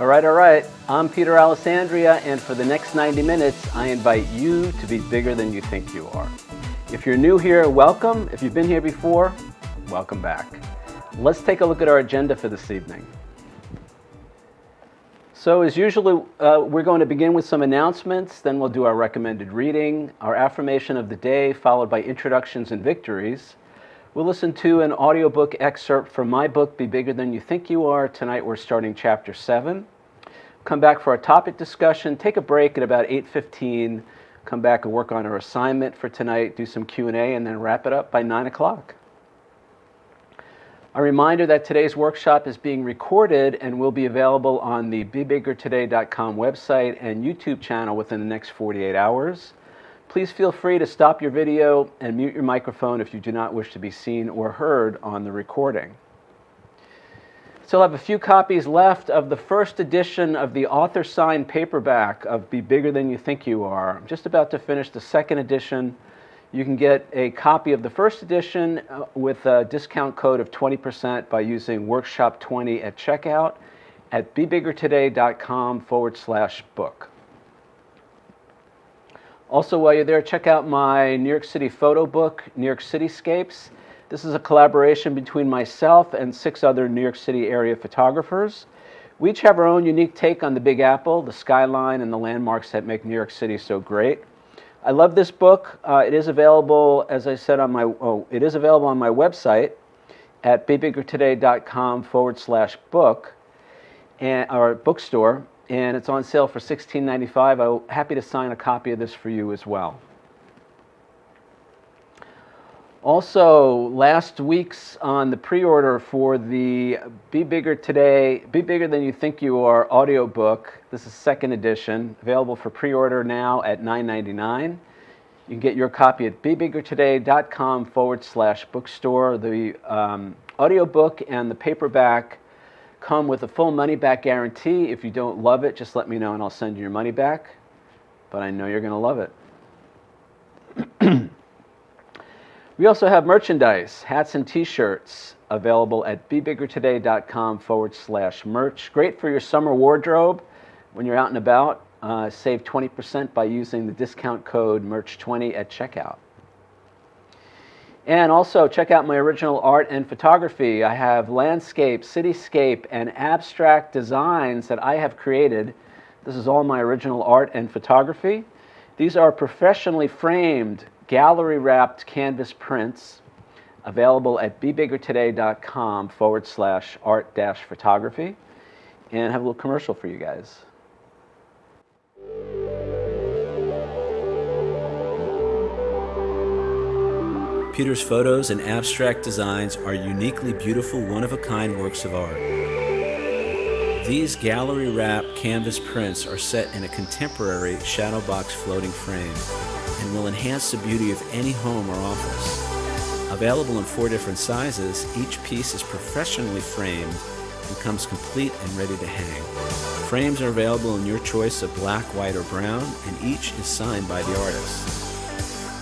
All right. I'm Peter Alessandria, and for the next 90 minutes, I invite you to be bigger than you think you are. If you're new here, welcome. If you've been here before, welcome back. Let's take a look at our agenda for this evening. So as usual, we're going to begin with some announcements, then we'll do our recommended reading, our affirmation of the day, followed by introductions and victories. We'll listen to an audiobook excerpt from my book, Be Bigger Than You Think You Are. Tonight we're starting chapter 7. Come back for our topic discussion, take a break at about 8:15, come back and work on our assignment for tonight, do some Q&A, and then wrap it up by 9 o'clock. A reminder that today's workshop is being recorded and will be available on the BeBiggerToday.com website and YouTube channel within the next 48 hours. Please feel free to stop your video and mute your microphone if you do not wish to be seen or heard on the recording. Still have a few copies left of the first edition of the author-signed paperback of Be Bigger Than You Think You Are. I'm just about to finish the second edition. You can get a copy of the first edition with a discount code of 20% by using Workshop 20 at checkout at BeBiggerToday.com/book. Also, while you're there, check out my New York City photo book, New York Cityscapes. This is a collaboration between myself and 6 other New York City area photographers. We each have our own unique take on the Big Apple, the skyline, and the landmarks that make New York City so great. I love this book. It is available, as I said, on my website at BeBiggerToday.com/book or bookstore. And it's on sale for $16.95. I'm happy to sign a copy of this for you as well. Also, last week's on the pre-order for the Be Bigger Than You Think You Are audiobook. This is second edition, available for pre-order now at $9.99. You can get your copy at BeBiggerToday.com/bookstore. The audiobook and the paperback come with a full money-back guarantee. If you don't love it, just let me know and I'll send you your money back. But I know you're going to love it. We also have merchandise, hats and t-shirts, available at BeBiggerToday.com/merch. Great for your summer wardrobe when you're out and about. Save 20% by using the discount code MERCH20 at checkout. And also check out my original art and photography. I have landscape, cityscape, and abstract designs that I have created. This is all my original art and photography. These are professionally framed, gallery-wrapped canvas prints available at BeBiggerToday.com/art-photography. And I have a little commercial for you guys. Peter's photos and abstract designs are uniquely beautiful, one-of-a-kind works of art. These gallery-wrapped canvas prints are set in a contemporary shadow box floating frame and will enhance the beauty of any home or office. Available in 4 different sizes, each piece is professionally framed and comes complete and ready to hang. Frames are available in your choice of black, white, or brown, and each is signed by the artist.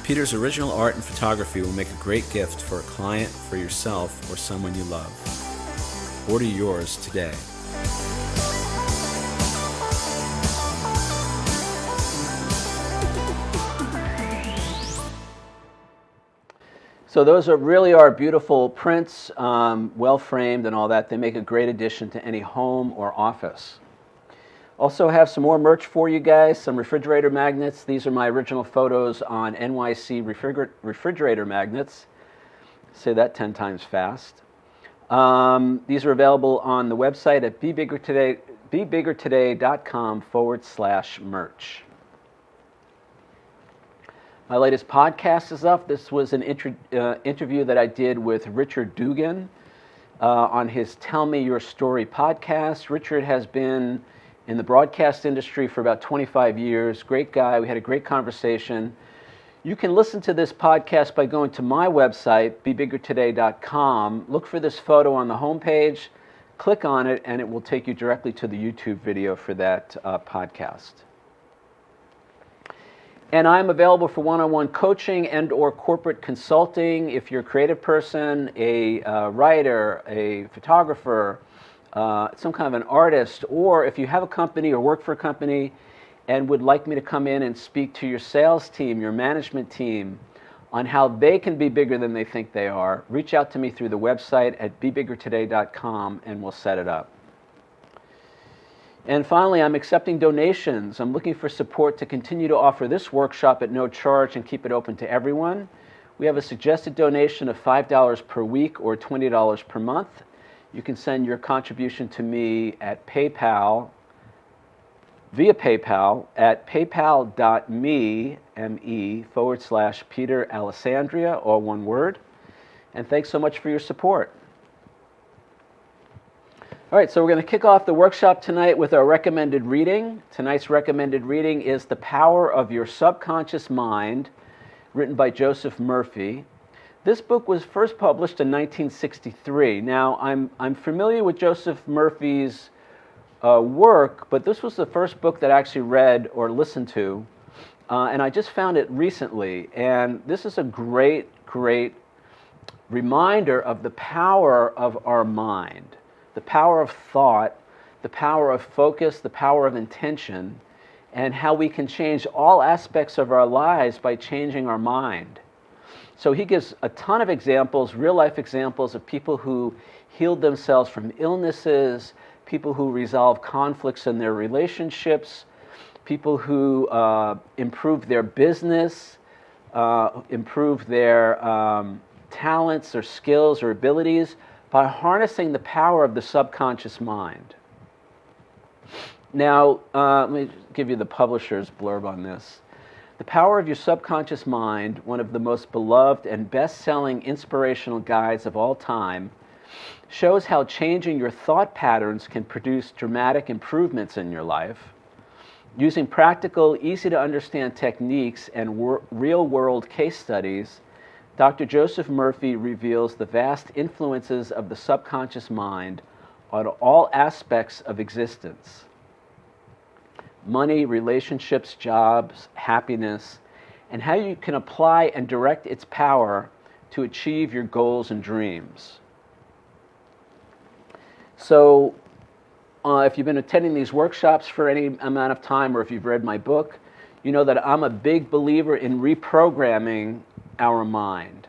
Peter's original art and photography will make a great gift for a client, for yourself, or someone you love. Order yours today. So those really are beautiful prints, well framed and all that. They make a great addition to any home or office. Also have some more merch for you guys, some refrigerator magnets. These are my original photos on NYC refrigerator magnets. Say that 10 times fast. These are available on the website at BeBiggerToday.com/merch. My latest podcast is up. This was an interview that I did with Richard Dugan on his Tell Me Your Story podcast. Richard has been in the broadcast industry for about 25 years. Great guy. We had a great conversation. You can listen to this podcast by going to my website, BeBiggerToday.com. Look for this photo on the homepage, click on it, and it will take you directly to the YouTube video for that podcast. And I'm available for one-on-one coaching and or corporate consulting. If you're a creative person, a writer, a photographer, some kind of an artist, or if you have a company or work for a company and would like me to come in and speak to your sales team, your management team, on how they can be bigger than they think they are, reach out to me through the website at bebiggertoday.com and we'll set it up. And finally, I'm accepting donations. I'm looking for support to continue to offer this workshop at no charge and keep it open to everyone. We have a suggested donation of $5 per week or $20 per month. You can send your contribution to me at PayPal, via PayPal at paypal.me/Peter Alessandria, all one word. And thanks so much for your support. All right, so we're going to kick off the workshop tonight with our recommended reading. Tonight's recommended reading is The Power of Your Subconscious Mind, written by Joseph Murphy. This book was first published in 1963. Now, I'm familiar with Joseph Murphy's work, but this was the first book that I actually read or listened to, and I just found it recently. And this is a great, great reminder of the power of our mind, the power of thought, the power of focus, the power of intention, and how we can change all aspects of our lives by changing our mind. So he gives a ton of examples, real-life examples of people who healed themselves from illnesses, people who resolve conflicts in their relationships, people who improve their business, improve their talents or skills or abilities by harnessing the power of the subconscious mind. Now, let me give you the publisher's blurb on this. The Power of Your Subconscious Mind, one of the most beloved and best-selling inspirational guides of all time, shows how changing your thought patterns can produce dramatic improvements in your life. Using practical, easy-to-understand techniques and real-world case studies, Dr. Joseph Murphy reveals the vast influences of the subconscious mind on all aspects of existence: money, relationships, jobs, happiness, and how you can apply and direct its power to achieve your goals and dreams. So, if you've been attending these workshops for any amount of time, or if you've read my book, you know that I'm a big believer in reprogramming our mind.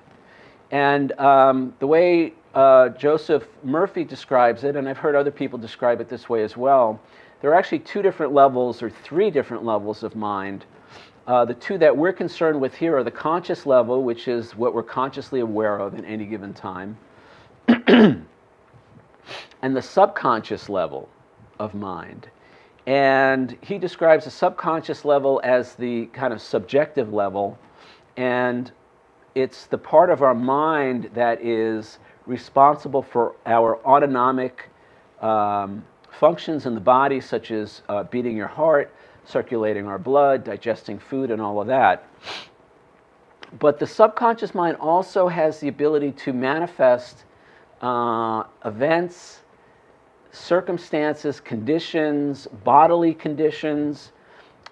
And the way Joseph Murphy describes it, and I've heard other people describe it this way as well, there are actually two different levels or three different levels of mind. The two that we're concerned with here are the conscious level, which is what we're consciously aware of in any given time, and the subconscious level of mind. And he describes the subconscious level as the kind of subjective level, and it's the part of our mind that is responsible for our autonomic functions in the body, such as beating your heart, circulating our blood, digesting food, and all of that. But the subconscious mind also has the ability to manifest events, circumstances, conditions, bodily conditions,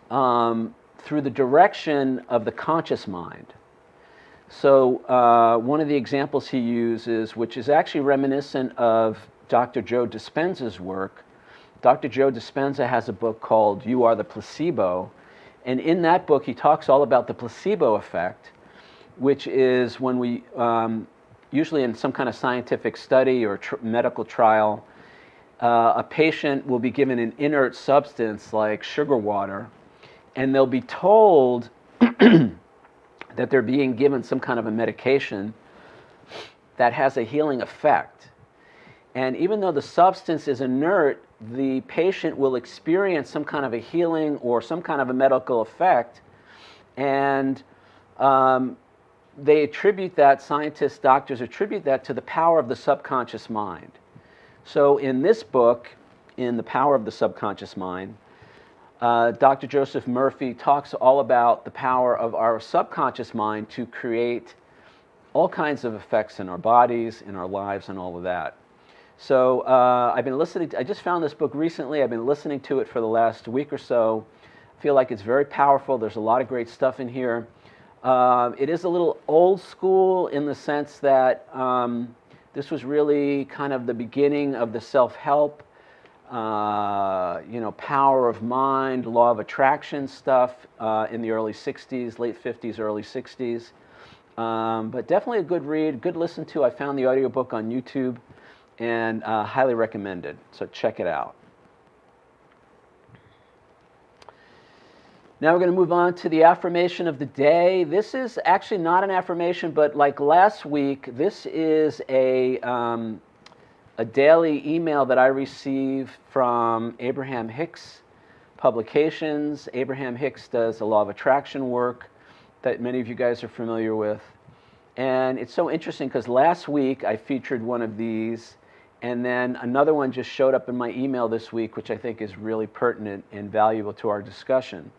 through the direction of the conscious mind. So one of the examples he uses, which is actually reminiscent of Dr. Joe Dispenza's work. Dr. Joe Dispenza has a book called You Are the Placebo, and in that book he talks all about the placebo effect, which is when we, usually in some kind of scientific study or medical trial, a patient will be given an inert substance like sugar water, and they'll be told that they're being given some kind of a medication that has a healing effect. And even though the substance is inert, the patient will experience some kind of a healing or some kind of a medical effect, and they attribute that, scientists, doctors attribute that to the power of the subconscious mind. So in this book, in The Power of the Subconscious Mind, Dr. Joseph Murphy talks all about the power of our subconscious mind to create all kinds of effects in our bodies, in our lives, and all of that. So I've been listening, I just found this book recently. I've been listening to it for the last week or so. I feel like it's very powerful. There's a lot of great stuff in here. It is a little old school in the sense that This was really kind of the beginning of the self-help, power of mind, law of attraction stuff in the early 60s, late 50s, early 60s. But definitely a good read, good listen to. I found the audiobook on YouTube and highly recommended. So check it out. Now we're going to move on to the affirmation of the day. This is actually not an affirmation, but like last week, this is a daily email that I receive from Abraham Hicks Publications. Abraham Hicks does a law of attraction work that many of you guys are familiar with. And it's so interesting because last week I featured one of these, and then another one just showed up in my email this week, which I think is really pertinent and valuable to our discussion.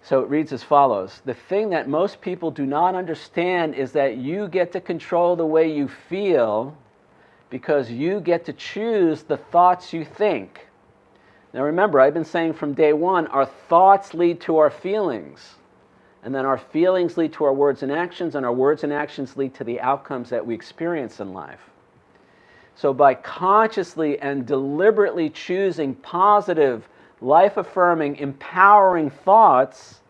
So it reads as follows: the thing that most people do not understand is that you get to control the way you feel because you get to choose the thoughts you think. Now remember, I've been saying from day one, our thoughts lead to our feelings. And then our feelings lead to our words and actions, and our words and actions lead to the outcomes that we experience in life. So by consciously and deliberately choosing positive, life-affirming, empowering thoughts,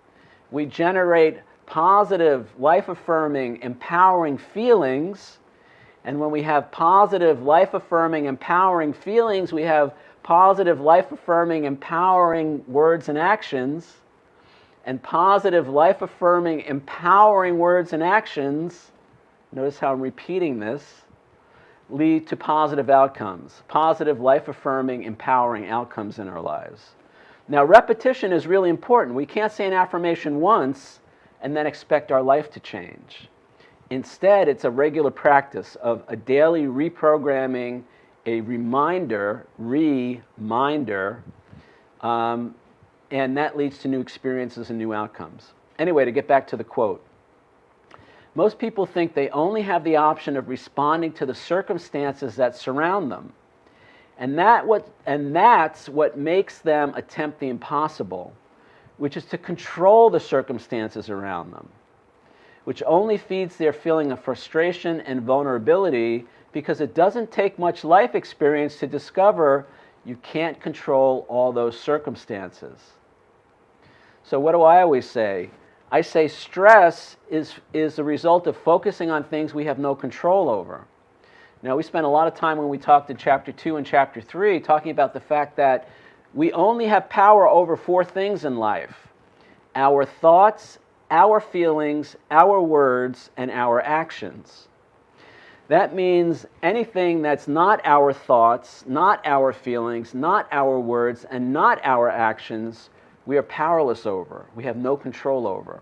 we generate positive, life-affirming, empowering feelings. And when we have positive, life-affirming, empowering feelings, we have positive, life-affirming, empowering words and actions. And positive, life-affirming, empowering words and actions, notice how I'm repeating this, lead to positive outcomes. Positive, life-affirming, empowering outcomes in our lives. Now, repetition is really important. We can't say an affirmation once and then expect our life to change. Instead, it's a regular practice of a daily reprogramming, a reminder, and that leads to new experiences and new outcomes. Anyway, to get back to the quote. Most people think they only have the option of responding to the circumstances that surround them. And that's what makes them attempt the impossible, which is to control the circumstances around them, which only feeds their feeling of frustration and vulnerability, because it doesn't take much life experience to discover you can't control all those circumstances. So what do I always say? I say stress is the result of focusing on things we have no control over. Now, we spent a lot of time when we talked in Chapter 2 and Chapter 3 talking about the fact that we only have power over 4 things in life: our thoughts, our feelings, our words, and our actions. That means anything that's not our thoughts, not our feelings, not our words, and not our actions, we are powerless over. We have no control over.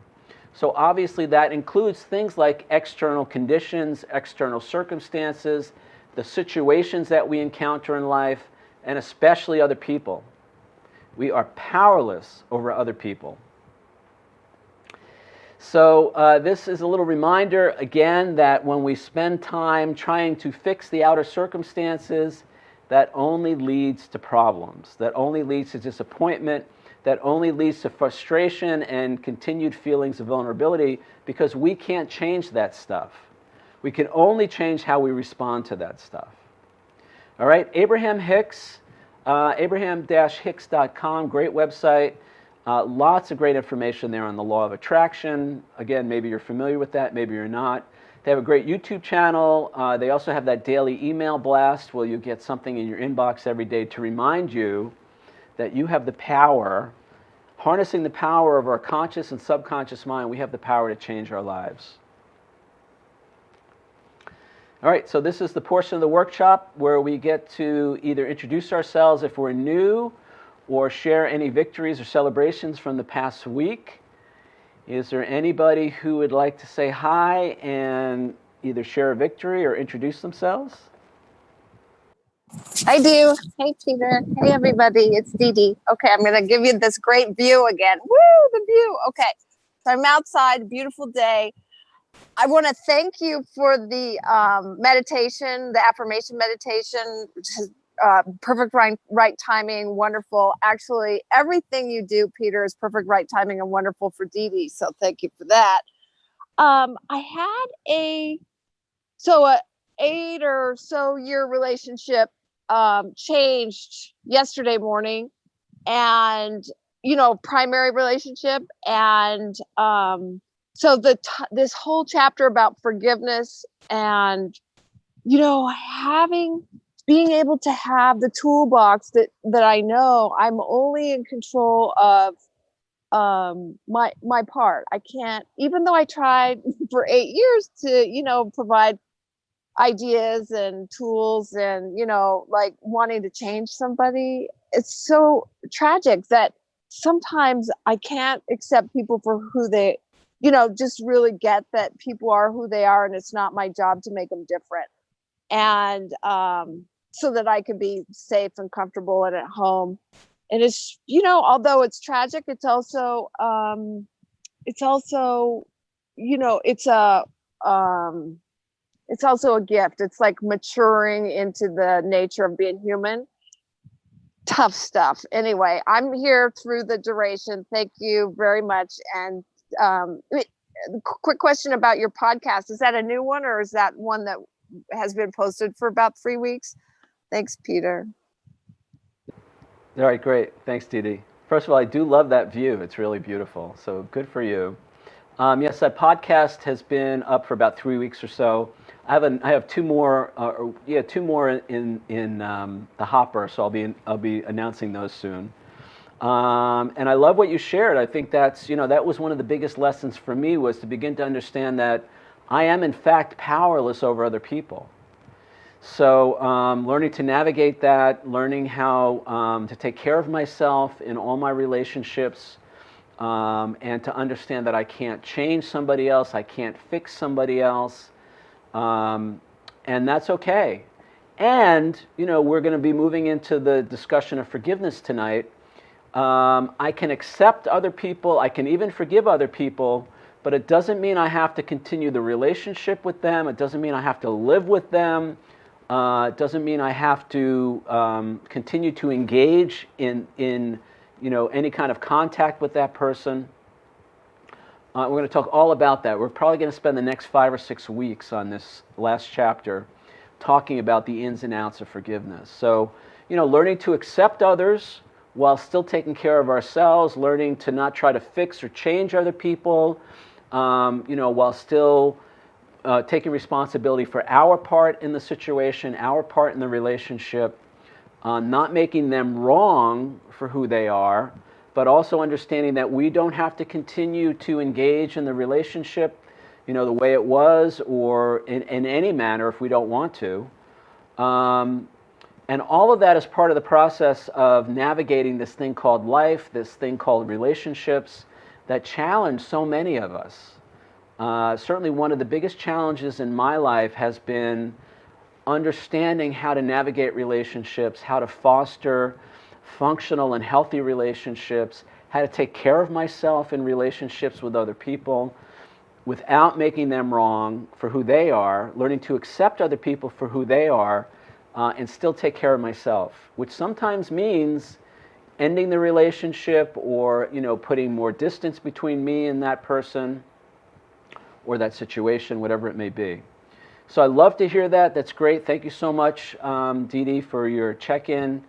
So obviously that includes things like external conditions, external circumstances, the situations that we encounter in life, and especially other people. We are powerless over other people. So this is a little reminder, again, that when we spend time trying to fix the outer circumstances, that only leads to problems, that only leads to disappointment, that only leads to frustration and continued feelings of vulnerability, because we can't change that stuff. We can only change how we respond to that stuff. All right, Abraham Hicks, abraham-hicks.com, great website. Lots of great information there on the law of attraction. Again, maybe you're familiar with that, maybe you're not. They have a great YouTube channel. They also have that daily email blast where you get something in your inbox every day to remind you that you have the power, harnessing the power of our conscious and subconscious mind, we have the power to change our lives. All right, so this is the portion of the workshop where we get to either introduce ourselves if we're new, or share any victories or celebrations from the past week. Is there anybody who would like to say hi and either share a victory or introduce themselves? I do. Hey, Peter. Hey, everybody. It's Dee Dee. Okay, I'm going to give you this great view again. Woo, the view. Okay, so I'm outside, beautiful day. I want to thank you for the meditation, the affirmation meditation, which is perfect right timing, wonderful. Actually, everything you do, Peter, is perfect right timing and wonderful for Dee Dee, so thank you for that. I had 8 or so year relationship changed yesterday morning, and primary relationship, and so this whole chapter about forgiveness, and having being able to have the toolbox that I know I'm only in control of my part. I can't, even though I tried for 8 years to provide ideas and tools, and like wanting to change somebody. It's so tragic that sometimes I can't accept people for who they, just really get that people are who they are, and it's not my job to make them different. And so that I can be safe and comfortable and at home. And it's, although it's tragic, it's also um it's also a gift. It's like maturing into the nature of being human. Tough stuff. Anyway, I'm here through the duration. Thank you very much. And quick question about your podcast. Is that a new one, or is that one that has been posted for about 3 weeks? Thanks, Peter. All right, great. Thanks, Dee Dee. First of all, I do love that view. It's really beautiful. So good for you. Yes, that podcast has been up for about 3 weeks or so. I have two more, two more in the hopper. So I'll be announcing those soon. And I love what you shared. I think that was one of the biggest lessons for me, was to begin to understand that I am in fact powerless over other people. So learning to navigate that, learning how to take care of myself in all my relationships, and to understand that I can't change somebody else, I can't fix somebody else, and that's okay. And we're going to be moving into the discussion of forgiveness tonight. I can accept other people, I can even forgive other people, but it doesn't mean I have to continue the relationship with them. It doesn't mean I have to live with them. It doesn't mean I have to continue to engage in any kind of contact with that person. We're going to talk all about that. We're probably going to spend the next 5 or 6 weeks on this last chapter talking about the ins and outs of forgiveness. So, learning to accept others while still taking care of ourselves, learning to not try to fix or change other people, while still taking responsibility for our part in the situation, our part in the relationship, not making them wrong for who they are, but also understanding that we don't have to continue to engage in the relationship, the way it was, or in any manner if we don't want to. And all of that is part of the process of navigating this thing called life, this thing called relationships that challenge so many of us. Certainly one of the biggest challenges in my life has been understanding how to navigate relationships, how to foster functional and healthy relationships, how to take care of myself in relationships with other people without making them wrong for who they are, learning to accept other people for who they are, and still take care of myself, which sometimes means ending the relationship, or putting more distance between me and that person or that situation, whatever it may be. So I love to hear that. That's great. Thank you so much, Dee Dee, for your check-in.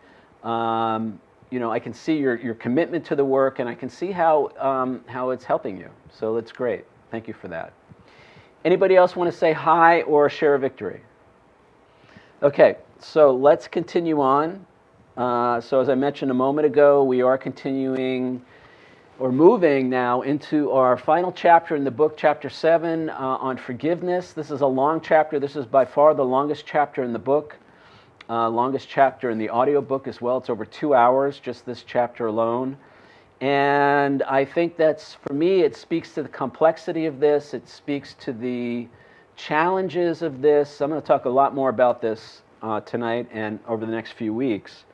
I can see your commitment to the work, and I can see how it's helping you. So that's great. Thank you for that. Anybody else want to say hi or share a victory? Okay, so let's continue on. So as I mentioned a moment ago, we are continuing or moving now into our final chapter in the book, chapter 7, on forgiveness. This is a long chapter. This is by far the longest chapter in the book, longest chapter in the audiobook as well. It's over 2 hours, just this chapter alone. And I think for me, it speaks to the complexity of this. It speaks to the challenges of this. I'm going to talk a lot more about this tonight and over the next few weeks.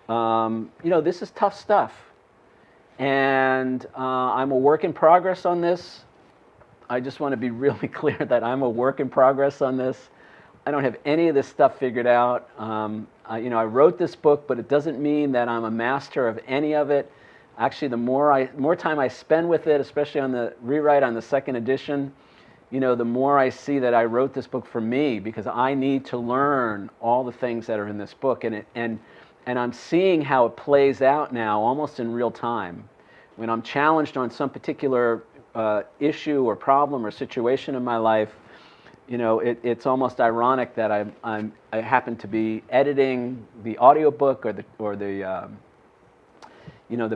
This is tough stuff. And I'm a work in progress on this. I just want to be really clear that I'm a work in progress on this. I don't have any of this stuff figured out. I wrote this book, but it doesn't mean that I'm a master of any of it. Actually, the more time I spend with it, especially on the rewrite on the second edition, the more I see that I wrote this book for me, because I need to learn all the things that are in this book, and I'm seeing how it plays out now, almost in real time. When I'm challenged on some particular issue or problem or situation in my life, it's almost ironic that I happen to be editing the audiobook or the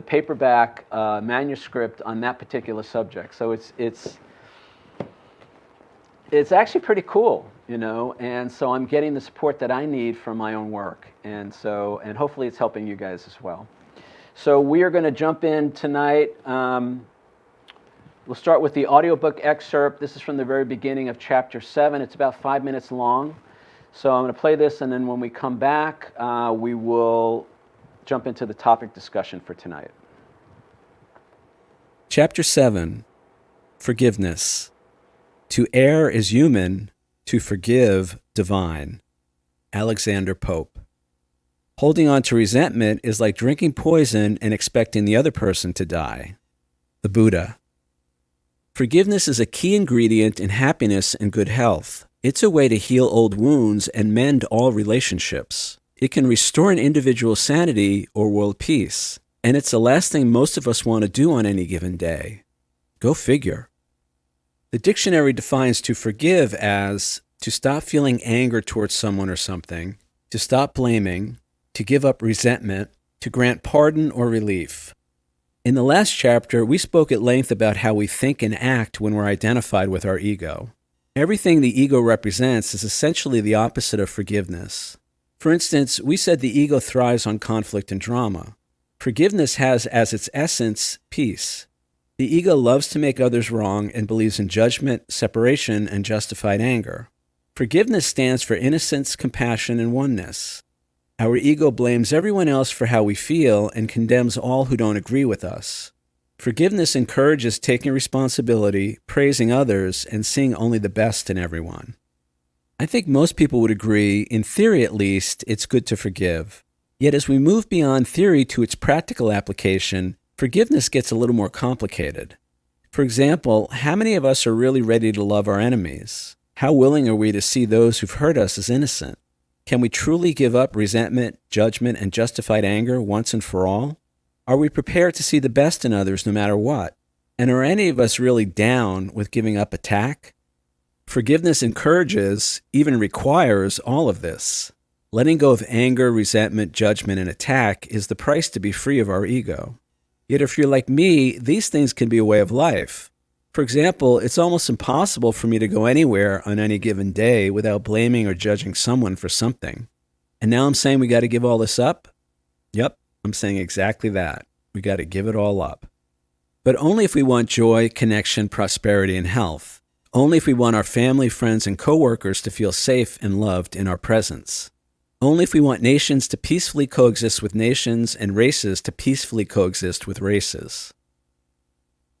paperback manuscript on that particular subject. So it's actually pretty cool, and so I'm getting the support that I need from my own work, and hopefully it's helping you guys as well. So we are going to jump in tonight. We'll start with the audiobook excerpt. This is from the very beginning of chapter 7. It's about 5 minutes long. So I'm going to play this, and then when we come back, we will jump into the topic discussion for tonight. Chapter 7, Forgiveness. To err is human, to forgive divine. Alexander Pope. Holding on to resentment is like drinking poison and expecting the other person to die. The Buddha. Forgiveness is a key ingredient in happiness and good health. It's a way to heal old wounds and mend all relationships. It can restore an individual's sanity or world peace, and it's the last thing most of us want to do on any given day. Go figure. The dictionary defines to forgive as to stop feeling anger towards someone or something, to stop blaming, to give up resentment, to grant pardon or relief. In the last chapter, we spoke at length about how we think and act when we're identified with our ego. Everything the ego represents is essentially the opposite of forgiveness. For instance, we said the ego thrives on conflict and drama. Forgiveness has as its essence peace. The ego loves to make others wrong and believes in judgment, separation, and justified anger. Forgiveness stands for innocence, compassion, and oneness. Our ego blames everyone else for how we feel and condemns all who don't agree with us. Forgiveness encourages taking responsibility, praising others, and seeing only the best in everyone. I think most people would agree, in theory at least, it's good to forgive. Yet as we move beyond theory to its practical application, forgiveness gets a little more complicated. For example, how many of us are really ready to love our enemies? How willing are we to see those who've hurt us as innocent? Can we truly give up resentment, judgment, and justified anger once and for all? Are we prepared to see the best in others no matter what? And are any of us really down with giving up attack? Forgiveness encourages, even requires, all of this. Letting go of anger, resentment, judgment, and attack is the price to be free of our ego. Yet if you're like me, these things can be a way of life. For example, it's almost impossible for me to go anywhere on any given day without blaming or judging someone for something. And now I'm saying we got to give all this up? Yep, I'm saying exactly that. We got to give it all up. But only if we want joy, connection, prosperity, and health. Only if we want our family, friends, and coworkers to feel safe and loved in our presence. Only if we want nations to peacefully coexist with nations and races to peacefully coexist with races.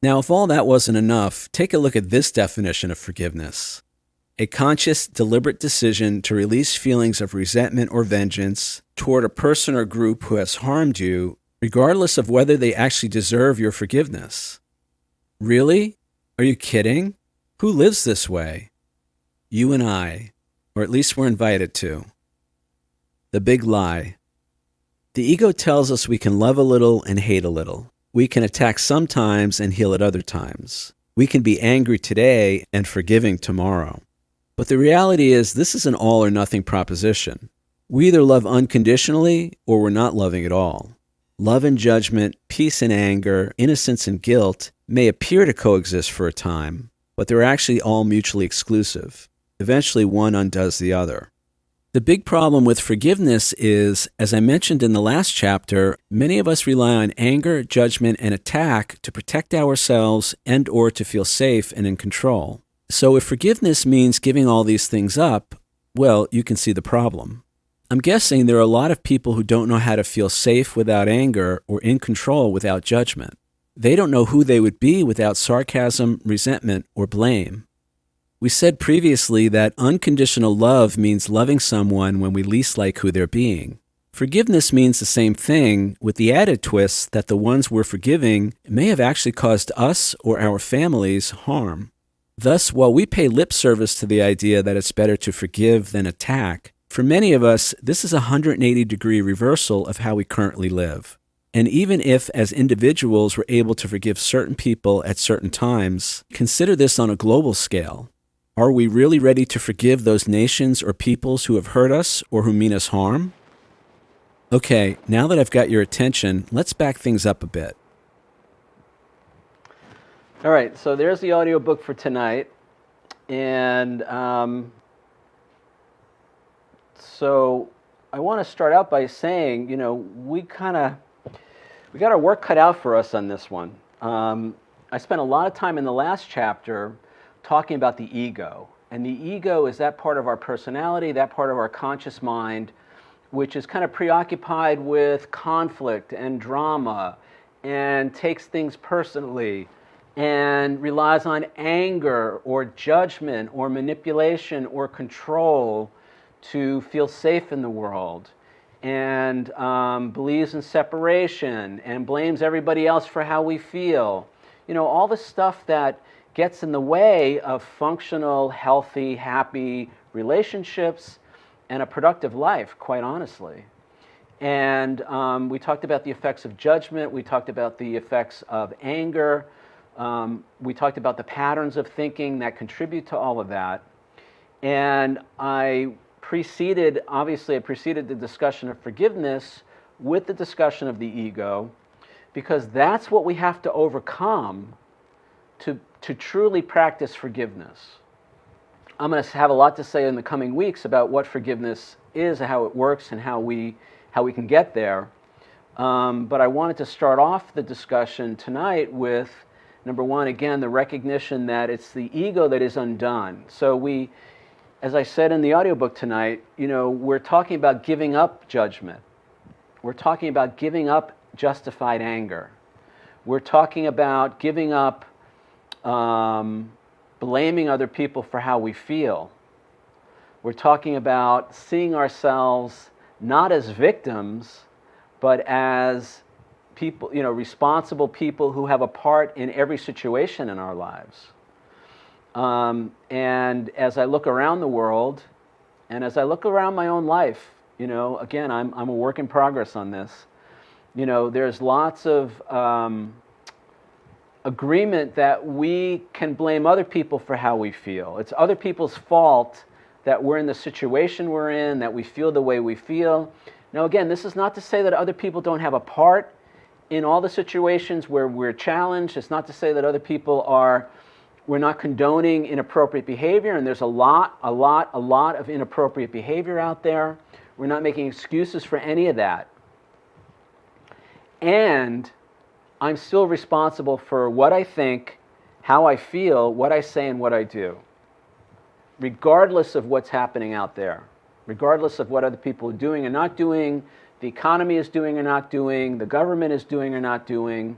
Now, if all that wasn't enough, take a look at this definition of forgiveness. A conscious, deliberate decision to release feelings of resentment or vengeance toward a person or group who has harmed you, regardless of whether they actually deserve your forgiveness. Really? Are you kidding? Who lives this way? You and I, or at least we're invited to. The big lie. The ego tells us we can love a little and hate a little. We can attack sometimes and heal at other times. We can be angry today and forgiving tomorrow. But the reality is this is an all or nothing proposition. We either love unconditionally or we're not loving at all. Love and judgment, peace and anger, innocence and guilt may appear to coexist for a time, but they're actually all mutually exclusive. Eventually one undoes the other. The big problem with forgiveness is, as I mentioned in the last chapter, many of us rely on anger, judgment, and attack to protect ourselves and or to feel safe and in control. So if forgiveness means giving all these things up, well, you can see the problem. I'm guessing there are a lot of people who don't know how to feel safe without anger or in control without judgment. They don't know who they would be without sarcasm, resentment, or blame. We said previously that unconditional love means loving someone when we least like who they're being. Forgiveness means the same thing, with the added twist that the ones we're forgiving may have actually caused us or our families harm. Thus, while we pay lip service to the idea that it's better to forgive than attack, for many of us, this is a 180-degree reversal of how we currently live. And even if, as individuals, we're able to forgive certain people at certain times, consider this on a global scale. Are we really ready to forgive those nations or peoples who have hurt us or who mean us harm? Okay, now that I've got your attention, let's back things up a bit. All right, so there's the audiobook for tonight. And so I want to start out by saying, we got our work cut out for us on this one. I spent a lot of time in the last chapter talking about the ego. And the ego is that part of our personality, that part of our conscious mind, which is kind of preoccupied with conflict and drama and takes things personally and relies on anger or judgment or manipulation or control to feel safe in the world, and believes in separation and blames everybody else for how we feel. All the stuff that gets in the way of functional, healthy, happy relationships and a productive life, quite honestly. And we talked about the effects of judgment. We talked about the effects of anger. We talked about the patterns of thinking that contribute to all of that. And I preceded the discussion of forgiveness with the discussion of the ego, because that's what we have to overcome to truly practice forgiveness. I'm going to have a lot to say in the coming weeks about what forgiveness is and how it works and how we can get there. But I wanted to start off the discussion tonight with, number one, again, the recognition that it's the ego that is undone. So as I said in the audiobook tonight, we're talking about giving up judgment. We're talking about giving up justified anger. We're talking about giving up blaming other people for how we feel. We're talking about seeing ourselves not as victims, but as people, responsible people who have a part in every situation in our lives. And as I look around the world, and as I look around my own life, again, I'm a work in progress on this. There's lots of agreement that we can blame other people for how we feel. It's other people's fault that we're in the situation we're in, that we feel the way we feel. Now, again, this is not to say that other people don't have a part in all the situations where we're challenged. It's not to say that other people we're not condoning inappropriate behavior, and there's a lot of inappropriate behavior out there. We're not making excuses for any of that. And I'm still responsible for what I think, how I feel, what I say, and what I do, regardless of what's happening out there, regardless of what other people are doing or not doing, the economy is doing or not doing, the government is doing or not doing,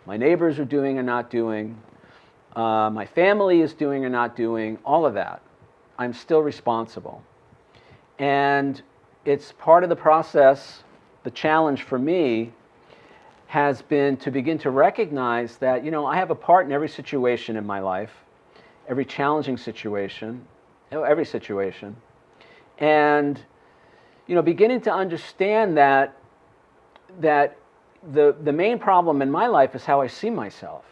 my neighbors are doing or not doing, my family is doing or not doing, all of that. I'm still responsible. And it's part of the process. The challenge for me has been to begin to recognize that, I have a part in every situation in my life, every challenging situation, every situation. And, beginning to understand that the main problem in my life is how I see myself.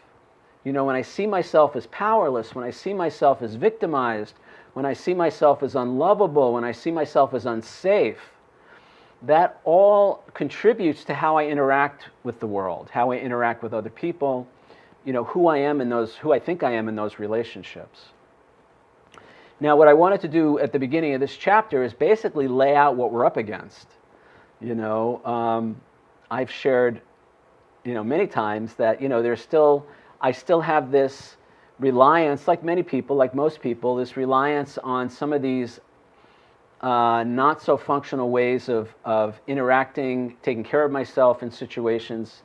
When I see myself as powerless, when I see myself as victimized, when I see myself as unlovable, when I see myself as unsafe, that all contributes to how I interact with the world, how I interact with other people, who I think I am in those relationships. Now, what I wanted to do at the beginning of this chapter is basically lay out what we're up against. I've shared, many times that, I still have this reliance, like many people, like most people, this reliance on some of these not so functional ways of interacting, taking care of myself in situations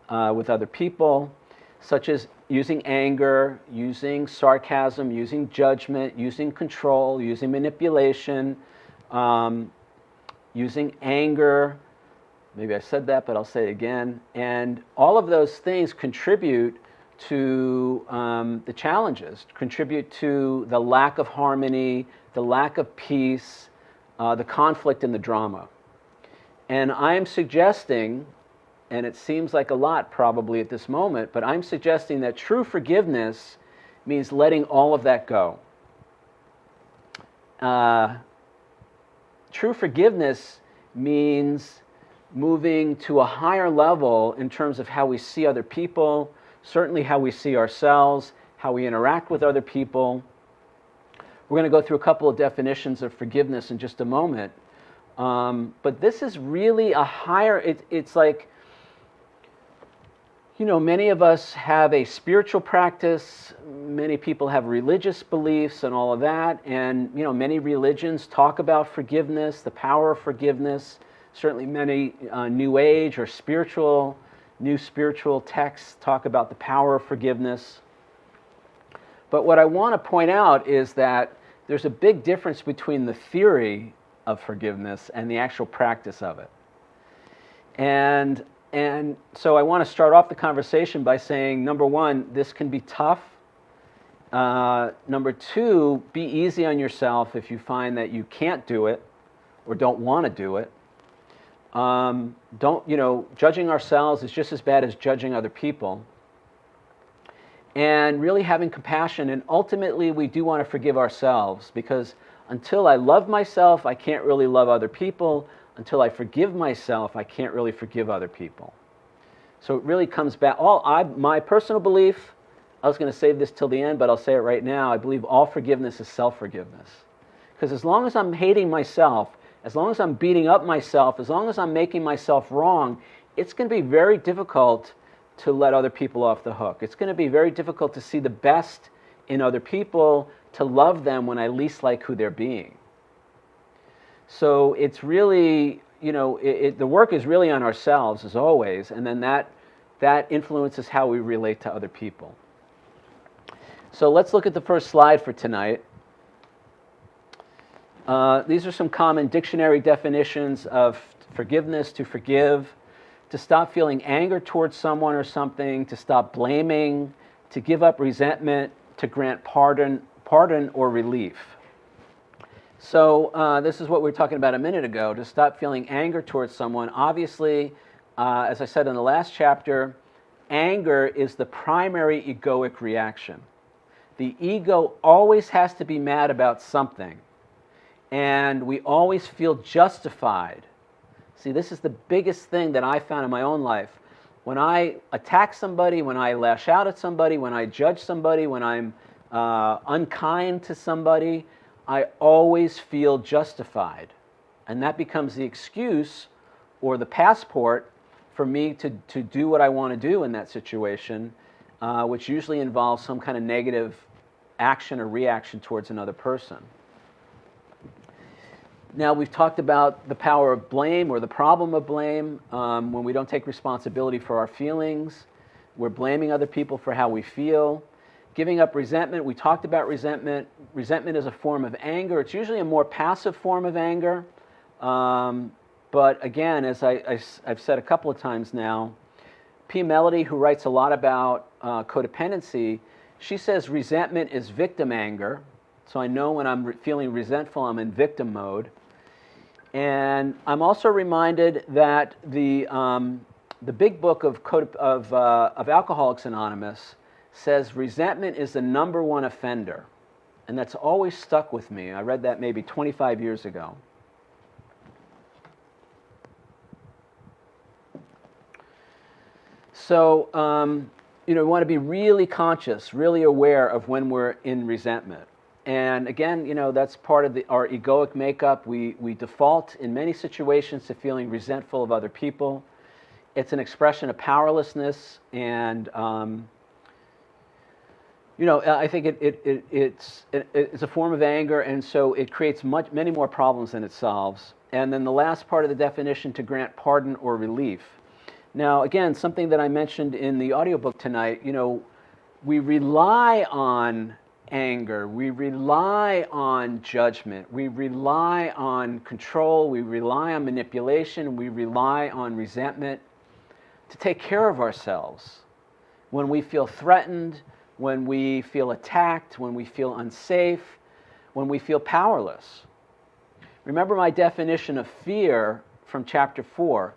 with other people, such as using anger, using sarcasm, using judgment, using control, using manipulation, using anger. Maybe I said that, but I'll say it again. And all of those things contribute to the challenges, contribute to the lack of harmony, the lack of peace, the conflict and the drama. And I'm suggesting, and it seems like a lot probably at this moment, but I'm suggesting that true forgiveness means letting all of that go. True forgiveness means moving to a higher level in terms of how we see other people, certainly how we see ourselves, how we interact with other people. We're going to go through a couple of definitions of forgiveness in just a moment. But this is really a higher, it's like, you know, many of us have a spiritual practice, many people have religious beliefs and all of that, and, you know, many religions talk about forgiveness, the power of forgiveness. Certainly many New Age or new spiritual texts talk about the power of forgiveness. But what I want to point out is that there's a big difference between the theory of forgiveness and the actual practice of it. And so I want to start off the conversation by saying, number one, this can be tough. Number two, be easy on yourself if you find that you can't do it or don't want to do it. Judging ourselves is just as bad as judging other people. And really having compassion, and ultimately we do want to forgive ourselves, because until I love myself, I can't really love other people. Until I forgive myself, I can't really forgive other people. So it really comes back, my personal belief, I was going to save this till the end, but I'll say it right now, I believe all forgiveness is self-forgiveness. Because as long as I'm hating myself, as long as I'm beating up myself, as long as I'm making myself wrong, it's going to be very difficult to let other people off the hook. It's going to be very difficult to see the best in other people, to love them when I least like who they're being. So it's really, the work is really on ourselves, as always, and then that influences how we relate to other people. So let's look at the first slide for tonight. These are some common dictionary definitions of forgiveness: to forgive, to stop feeling anger towards someone or something, to stop blaming, to give up resentment, to grant pardon or relief. So this is what we were talking about a minute ago, to stop feeling anger towards someone. Obviously, as I said in the last chapter, anger is the primary egoic reaction. The ego always has to be mad about something, and we always feel justified. See, this is the biggest thing that I found in my own life. When I attack somebody, when I lash out at somebody, when I judge somebody, when I'm unkind to somebody, I always feel justified. And that becomes the excuse or the passport for me to do what I want to do in that situation, which usually involves some kind of negative action or reaction towards another person. Now, we've talked about the power of blame, or the problem of blame. When we don't take responsibility for our feelings, we're blaming other people for how we feel. Giving up resentment, we talked about resentment. Resentment is a form of anger. It's usually a more passive form of anger. But again, as I've said a couple of times now, P. Melody, who writes a lot about codependency, she says resentment is victim anger. So I know when I'm feeling resentful, I'm in victim mode. And I'm also reminded that the big book of Alcoholics Anonymous says resentment is the number one offender. And that's always stuck with me. I read that maybe 25 years ago. So, we want to be really conscious, really aware of when we're in resentment. And again, that's part of our egoic makeup. We default in many situations to feeling resentful of other people. It's an expression of powerlessness, and I think it's a form of anger, and so it creates many more problems than it solves. And then the last part of the definition, to grant pardon or relief. Now, again, something that I mentioned in the audiobook tonight, we rely on anger, we rely on judgment, we rely on control, we rely on manipulation, we rely on resentment to take care of ourselves. when we feel threatened, when we feel attacked, when we feel unsafe, when we feel powerless. Remember my definition of fear from chapter 4.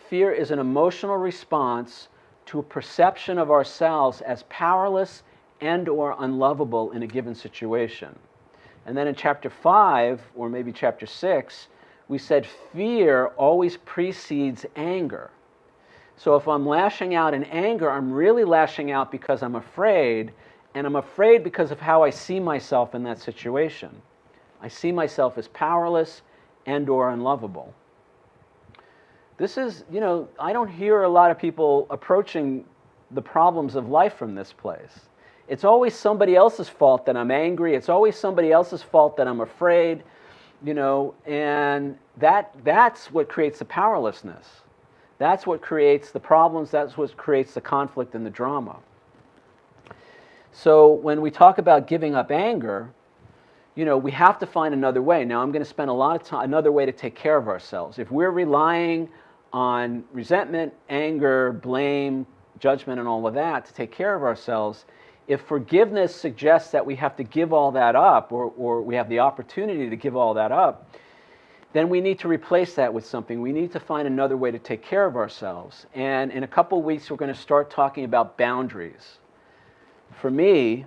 Fear is an emotional response to a perception of ourselves as powerless and or unlovable in a given situation. And then in chapter 5, or maybe chapter 6, we said fear always precedes anger. So if I'm lashing out in anger, I'm really lashing out because I'm afraid, and I'm afraid because of how I see myself in that situation. I see myself as powerless and or unlovable. This is, I don't hear a lot of people approaching the problems of life from this place. It's always somebody else's fault that I'm angry. It's always somebody else's fault that I'm afraid, and that's what creates the powerlessness. That's what creates the problems. That's what creates the conflict and the drama. So when we talk about giving up anger, we have to find another way. Now, I'm going to spend a lot of time, another way to take care of ourselves. If we're relying on resentment, anger, blame, judgment, and all of that to take care of ourselves, if forgiveness suggests that we have to give all that up, or we have the opportunity to give all that up, then we need to replace that with something. We need to find another way to take care of ourselves. And in a couple of weeks, we're going to start talking about boundaries. For me,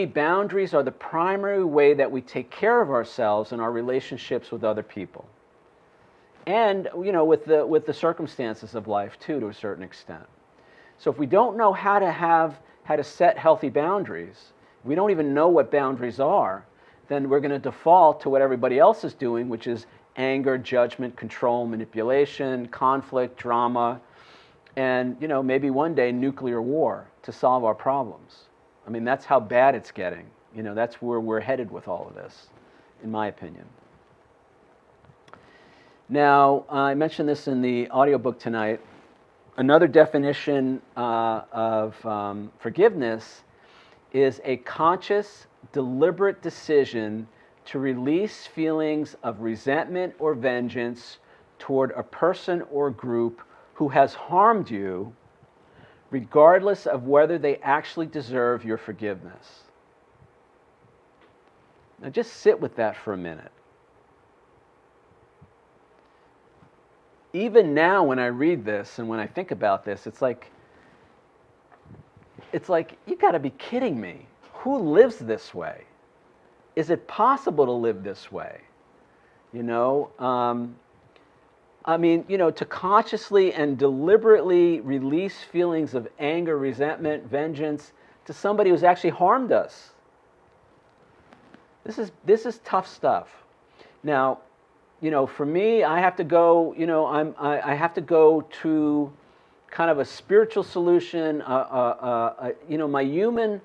boundaries are the primary way that we take care of ourselves in our relationships with other people. And, with the circumstances of life, too, to a certain extent. So if we don't know how to set healthy boundaries, we don't even know what boundaries are, then we're going to default to what everybody else is doing, which is anger, judgment, control, manipulation, conflict, drama, and, maybe one day nuclear war to solve our problems. I mean, that's how bad it's getting. That's where we're headed with all of this, in my opinion. Now, I mentioned this in the audiobook tonight. Another definition of forgiveness is a conscious, deliberate decision to release feelings of resentment or vengeance toward a person or group who has harmed you, regardless of whether they actually deserve your forgiveness. Now just sit with that for a minute. Even now when I read this and when I think about this, it's like, you gotta be kidding me. Who lives this way? Is it possible to live this way? To consciously and deliberately release feelings of anger, resentment, vengeance to somebody who's actually harmed us. This is tough stuff. Now, for me, I have to go. I have to go to kind of a spiritual solution. My human,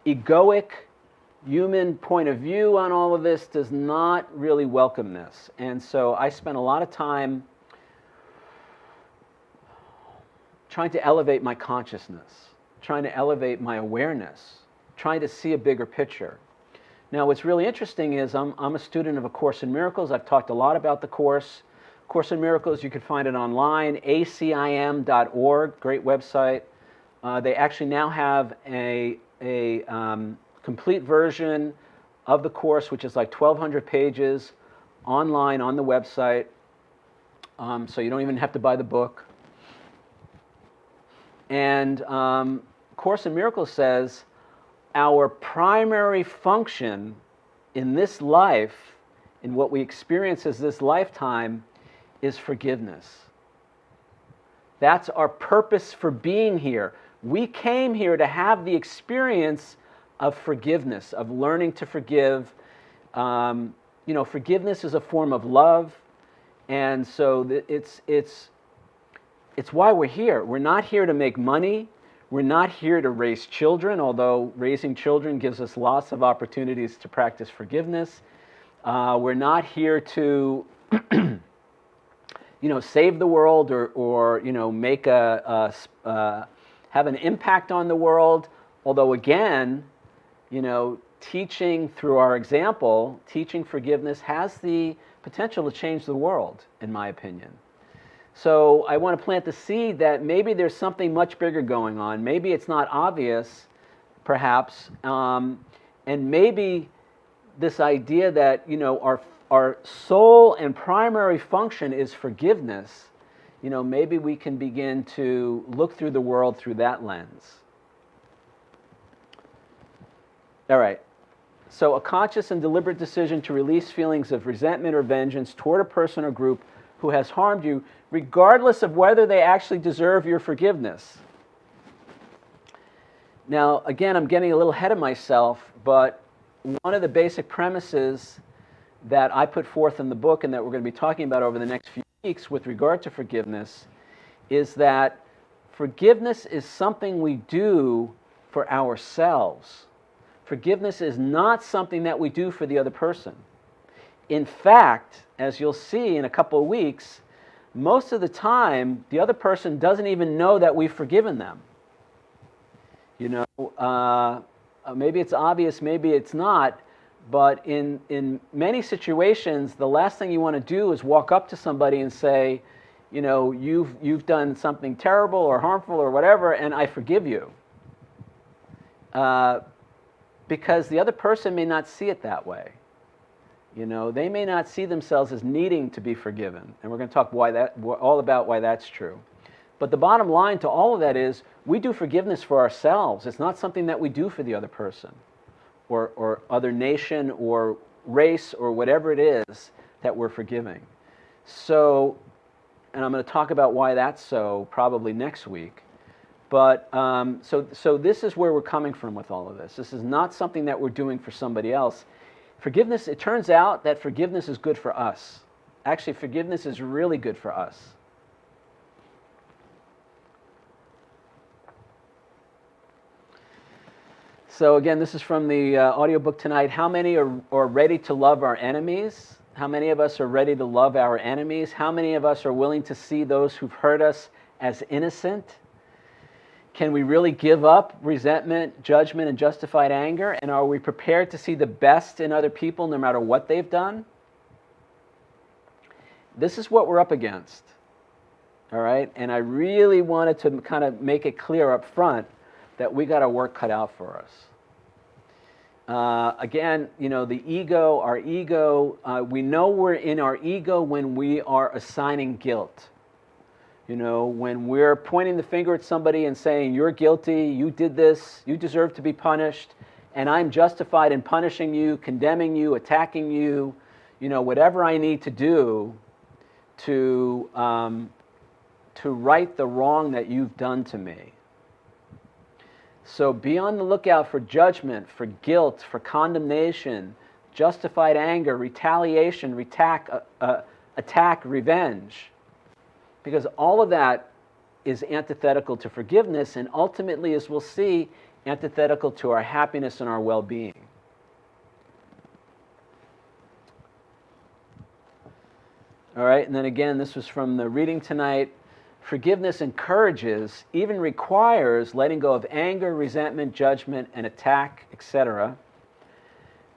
egoic, human point of view on all of this does not really welcome this, and so I spent a lot of time trying to elevate my consciousness, trying to elevate my awareness, trying to see a bigger picture. Now, what's really interesting is I'm a student of A Course in Miracles. I've talked a lot about the Course. Course in Miracles, you can find it online, acim.org, great website. They actually now have a complete version of the Course, which is like 1,200 pages, online on the website. So you don't even have to buy the book. And Course in Miracles says, our primary function in this life, in what we experience as this lifetime, is forgiveness. That's our purpose for being here. We came here to have the experience of forgiveness, of learning to forgive. Forgiveness is a form of love, and so it's why we're here. We're not here to make money. We're not here to raise children, although raising children gives us lots of opportunities to practice forgiveness. We're not here to, save the world or make have an impact on the world. Although again, teaching through our example, teaching forgiveness has the potential to change the world, in my opinion. So I want to plant the seed that maybe there's something much bigger going on. Maybe it's not obvious, perhaps, and maybe this idea that our sole and primary function is forgiveness. Maybe we can begin to look through the world through that lens. All right. So a conscious and deliberate decision to release feelings of resentment or vengeance toward a person or group who has harmed you, regardless of whether they actually deserve your forgiveness. Now, again, I'm getting a little ahead of myself, but one of the basic premises that I put forth in the book and that we're going to be talking about over the next few weeks with regard to forgiveness is that forgiveness is something we do for ourselves. Forgiveness is not something that we do for the other person. In fact, as you'll see in a couple of weeks, most of the time, the other person doesn't even know that we've forgiven them. Maybe it's obvious, maybe it's not, but in many situations, the last thing you want to do is walk up to somebody and say, you've done something terrible or harmful or whatever, and I forgive you. Because the other person may not see it that way. They may not see themselves as needing to be forgiven. And we're going to talk all about why that's true. But the bottom line to all of that is we do forgiveness for ourselves. It's not something that we do for the other person or other nation or race or whatever it is that we're forgiving. So, and I'm going to talk about why that's so probably next week. But so this is where we're coming from with all of this. This is not something that we're doing for somebody else. Forgiveness, it turns out that forgiveness is good for us. Actually, forgiveness is really good for us. So again, this is from the audiobook tonight. How many are ready to love our enemies? How many of us are ready to love our enemies? How many of us are willing to see those who've hurt us as innocent? Can we really give up resentment, judgment, and justified anger? And are we prepared to see the best in other people no matter what they've done? This is what we're up against. All right? And I really wanted to kind of make it clear up front that we got our work cut out for us. Again, the ego, our ego, we know we're in our ego when we are assigning guilt. When we're pointing the finger at somebody and saying, you're guilty, you did this, you deserve to be punished, and I'm justified in punishing you, condemning you, attacking you, whatever I need to do to right the wrong that you've done to me. So be on the lookout for judgment, for guilt, for condemnation, justified anger, retaliation, attack, revenge. Because all of that is antithetical to forgiveness and ultimately, as we'll see, antithetical to our happiness and our well-being. All right, and then again, this was from the reading tonight. Forgiveness encourages, even requires, letting go of anger, resentment, judgment, and attack, etc.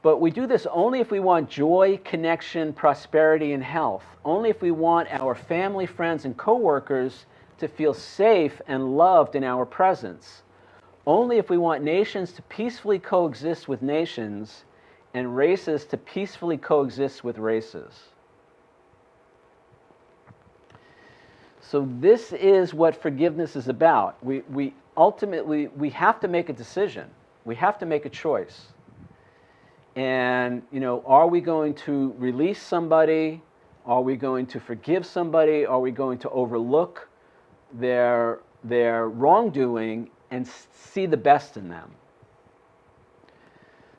But we do this only if we want joy, connection, prosperity, and health. Only if we want our family, friends, and coworkers to feel safe and loved in our presence. Only if we want nations to peacefully coexist with nations and races to peacefully coexist with races. So this is what forgiveness is about. We ultimately, we have to make a decision. We have to make a choice. And, are we going to release somebody? Are we going to forgive somebody? Are we going to overlook their wrongdoing and see the best in them?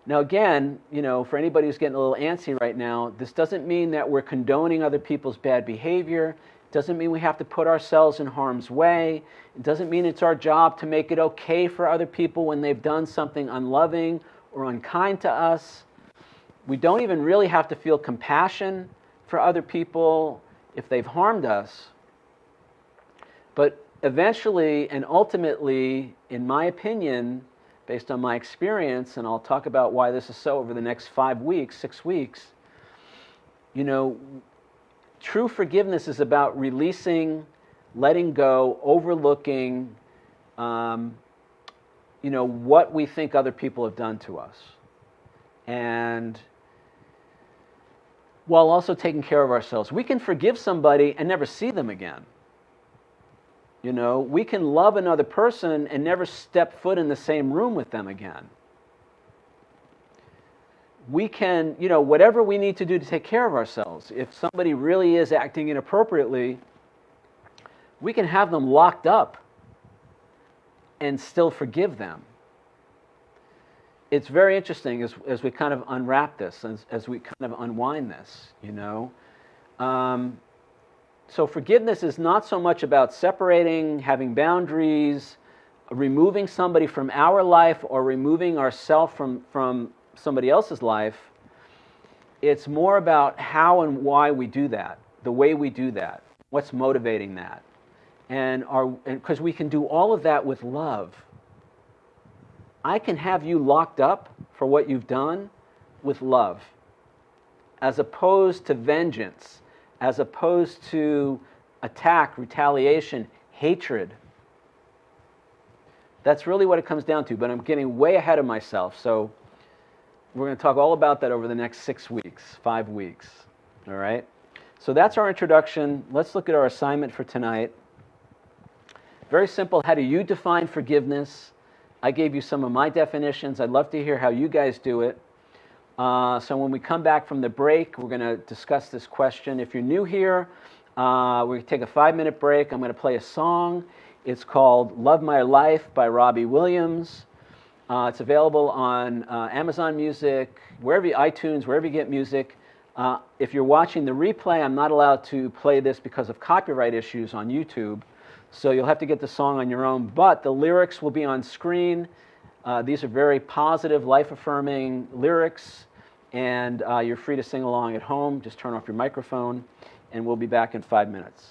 Now again, for anybody who's getting a little antsy right now, this doesn't mean that we're condoning other people's bad behavior. It doesn't mean we have to put ourselves in harm's way. It doesn't mean it's our job to make it okay for other people when they've done something unloving or unkind to us. We don't even really have to feel compassion for other people if they've harmed us. But eventually and ultimately, in my opinion, based on my experience, and I'll talk about why this is so over the next 5 weeks, 6 weeks, true forgiveness is about releasing, letting go, overlooking, what we think other people have done to us. And while also taking care of ourselves. We can forgive somebody and never see them again. We can love another person and never step foot in the same room with them again. We can, whatever we need to do to take care of ourselves. If somebody really is acting inappropriately, we can have them locked up and still forgive them. It's very interesting as we kind of unwrap this, as we kind of unwind this, So forgiveness is not so much about separating, having boundaries, removing somebody from our life or removing ourselves from somebody else's life. It's more about how and why we do that, the way we do that, what's motivating that. And because we can do all of that with love. I can have you locked up for what you've done with love, as opposed to vengeance, as opposed to attack, retaliation, hatred. That's really what it comes down to, but I'm getting way ahead of myself, so we're going to talk all about that over the next 6 weeks, 5 weeks, all right? So that's our introduction. Let's look at our assignment for tonight. Very simple. How do you define forgiveness? I gave you some of my definitions. I'd love to hear how you guys do it. So when we come back from the break, we're going to discuss this question. If you're new here, we're going to take a 5-minute break. I'm going to play a song. It's called Love My Life by Robbie Williams. It's available on Amazon Music, iTunes, wherever you get music. If you're watching the replay, I'm not allowed to play this because of copyright issues on YouTube. So you'll have to get the song on your own, but the lyrics will be on screen. These are very positive, life-affirming lyrics, and you're free to sing along at home. Just turn off your microphone, and we'll be back in 5 minutes.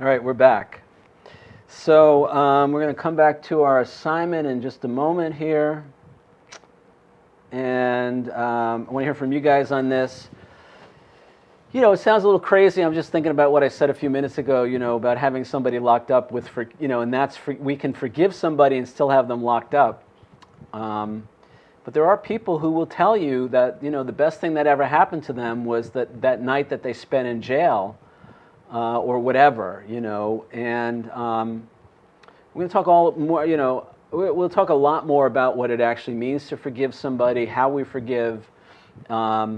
All right, we're back. So we're going to come back to our assignment in just a moment here. And I want to hear from you guys on this. You know, it sounds a little crazy. I'm just thinking about what I said a few minutes ago, you know, about having somebody locked up with, and that's, we can forgive somebody and still have them locked up. But there are people who will tell you that, you know, the best thing that ever happened to them was that night that they spent in jail or whatever, you know. And we're going to talk all more, you know, we'll talk a lot more about what it actually means to forgive somebody, how we forgive. But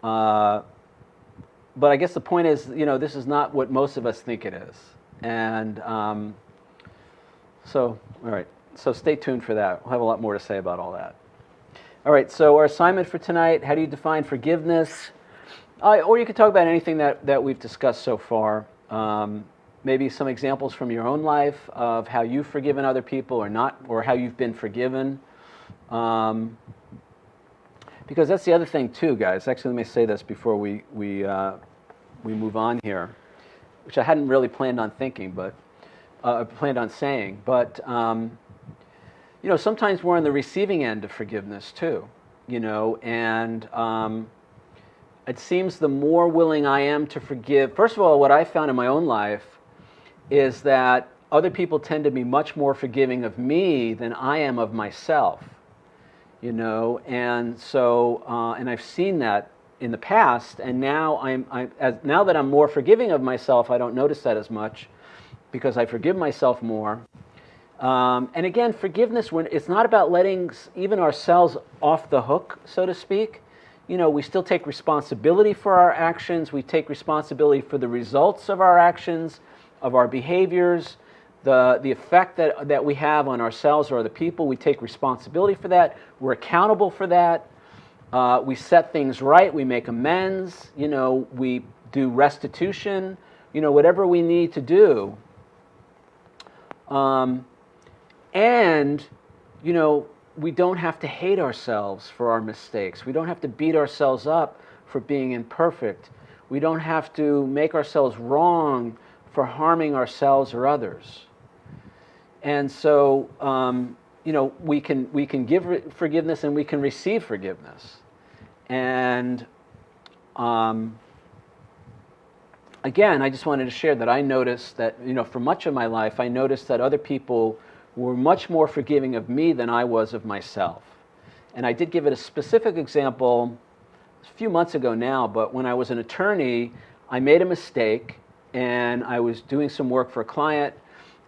I guess the point is, you know, this is not what most of us think it is. And so, all right. So stay tuned for that. We'll have a lot more to say about all that. All right, so our assignment for tonight, how do you define forgiveness? Or you could talk about anything that we've discussed so far. Maybe some examples from your own life of how you've forgiven other people or not, or how you've been forgiven. Because that's the other thing too, guys. Actually, let me say this before we move on here, which I hadn't really planned on thinking, but planned on saying. But you know, sometimes we're on the receiving end of forgiveness too. You know, and it seems the more willing I am to forgive. First of all, what I found in my own life is that other people tend to be much more forgiving of me than I am of myself. You know, and so, and I've seen that in the past, and now now that I'm more forgiving of myself, I don't notice that as much because I forgive myself more. And again, forgiveness, it's not about letting even ourselves off the hook, so to speak. You know, we still take responsibility for our actions. We take responsibility for the results of our actions, of our behaviors, the effect that we have on ourselves or other people. We take responsibility for that. We're accountable for that. We set things right. We make amends. You know, we do restitution. You know, whatever we need to do. And, you know, we don't have to hate ourselves for our mistakes. We don't have to beat ourselves up for being imperfect. We don't have to make ourselves wrong for harming ourselves or others. And so, you know, we can give forgiveness and we can receive forgiveness. And again, I just wanted to share that I noticed that, you know, for much of my life, I noticed that other people were much more forgiving of me than I was of myself. And I did give it a specific example a few months ago now, but when I was an attorney, I made a mistake and I was doing some work for a client,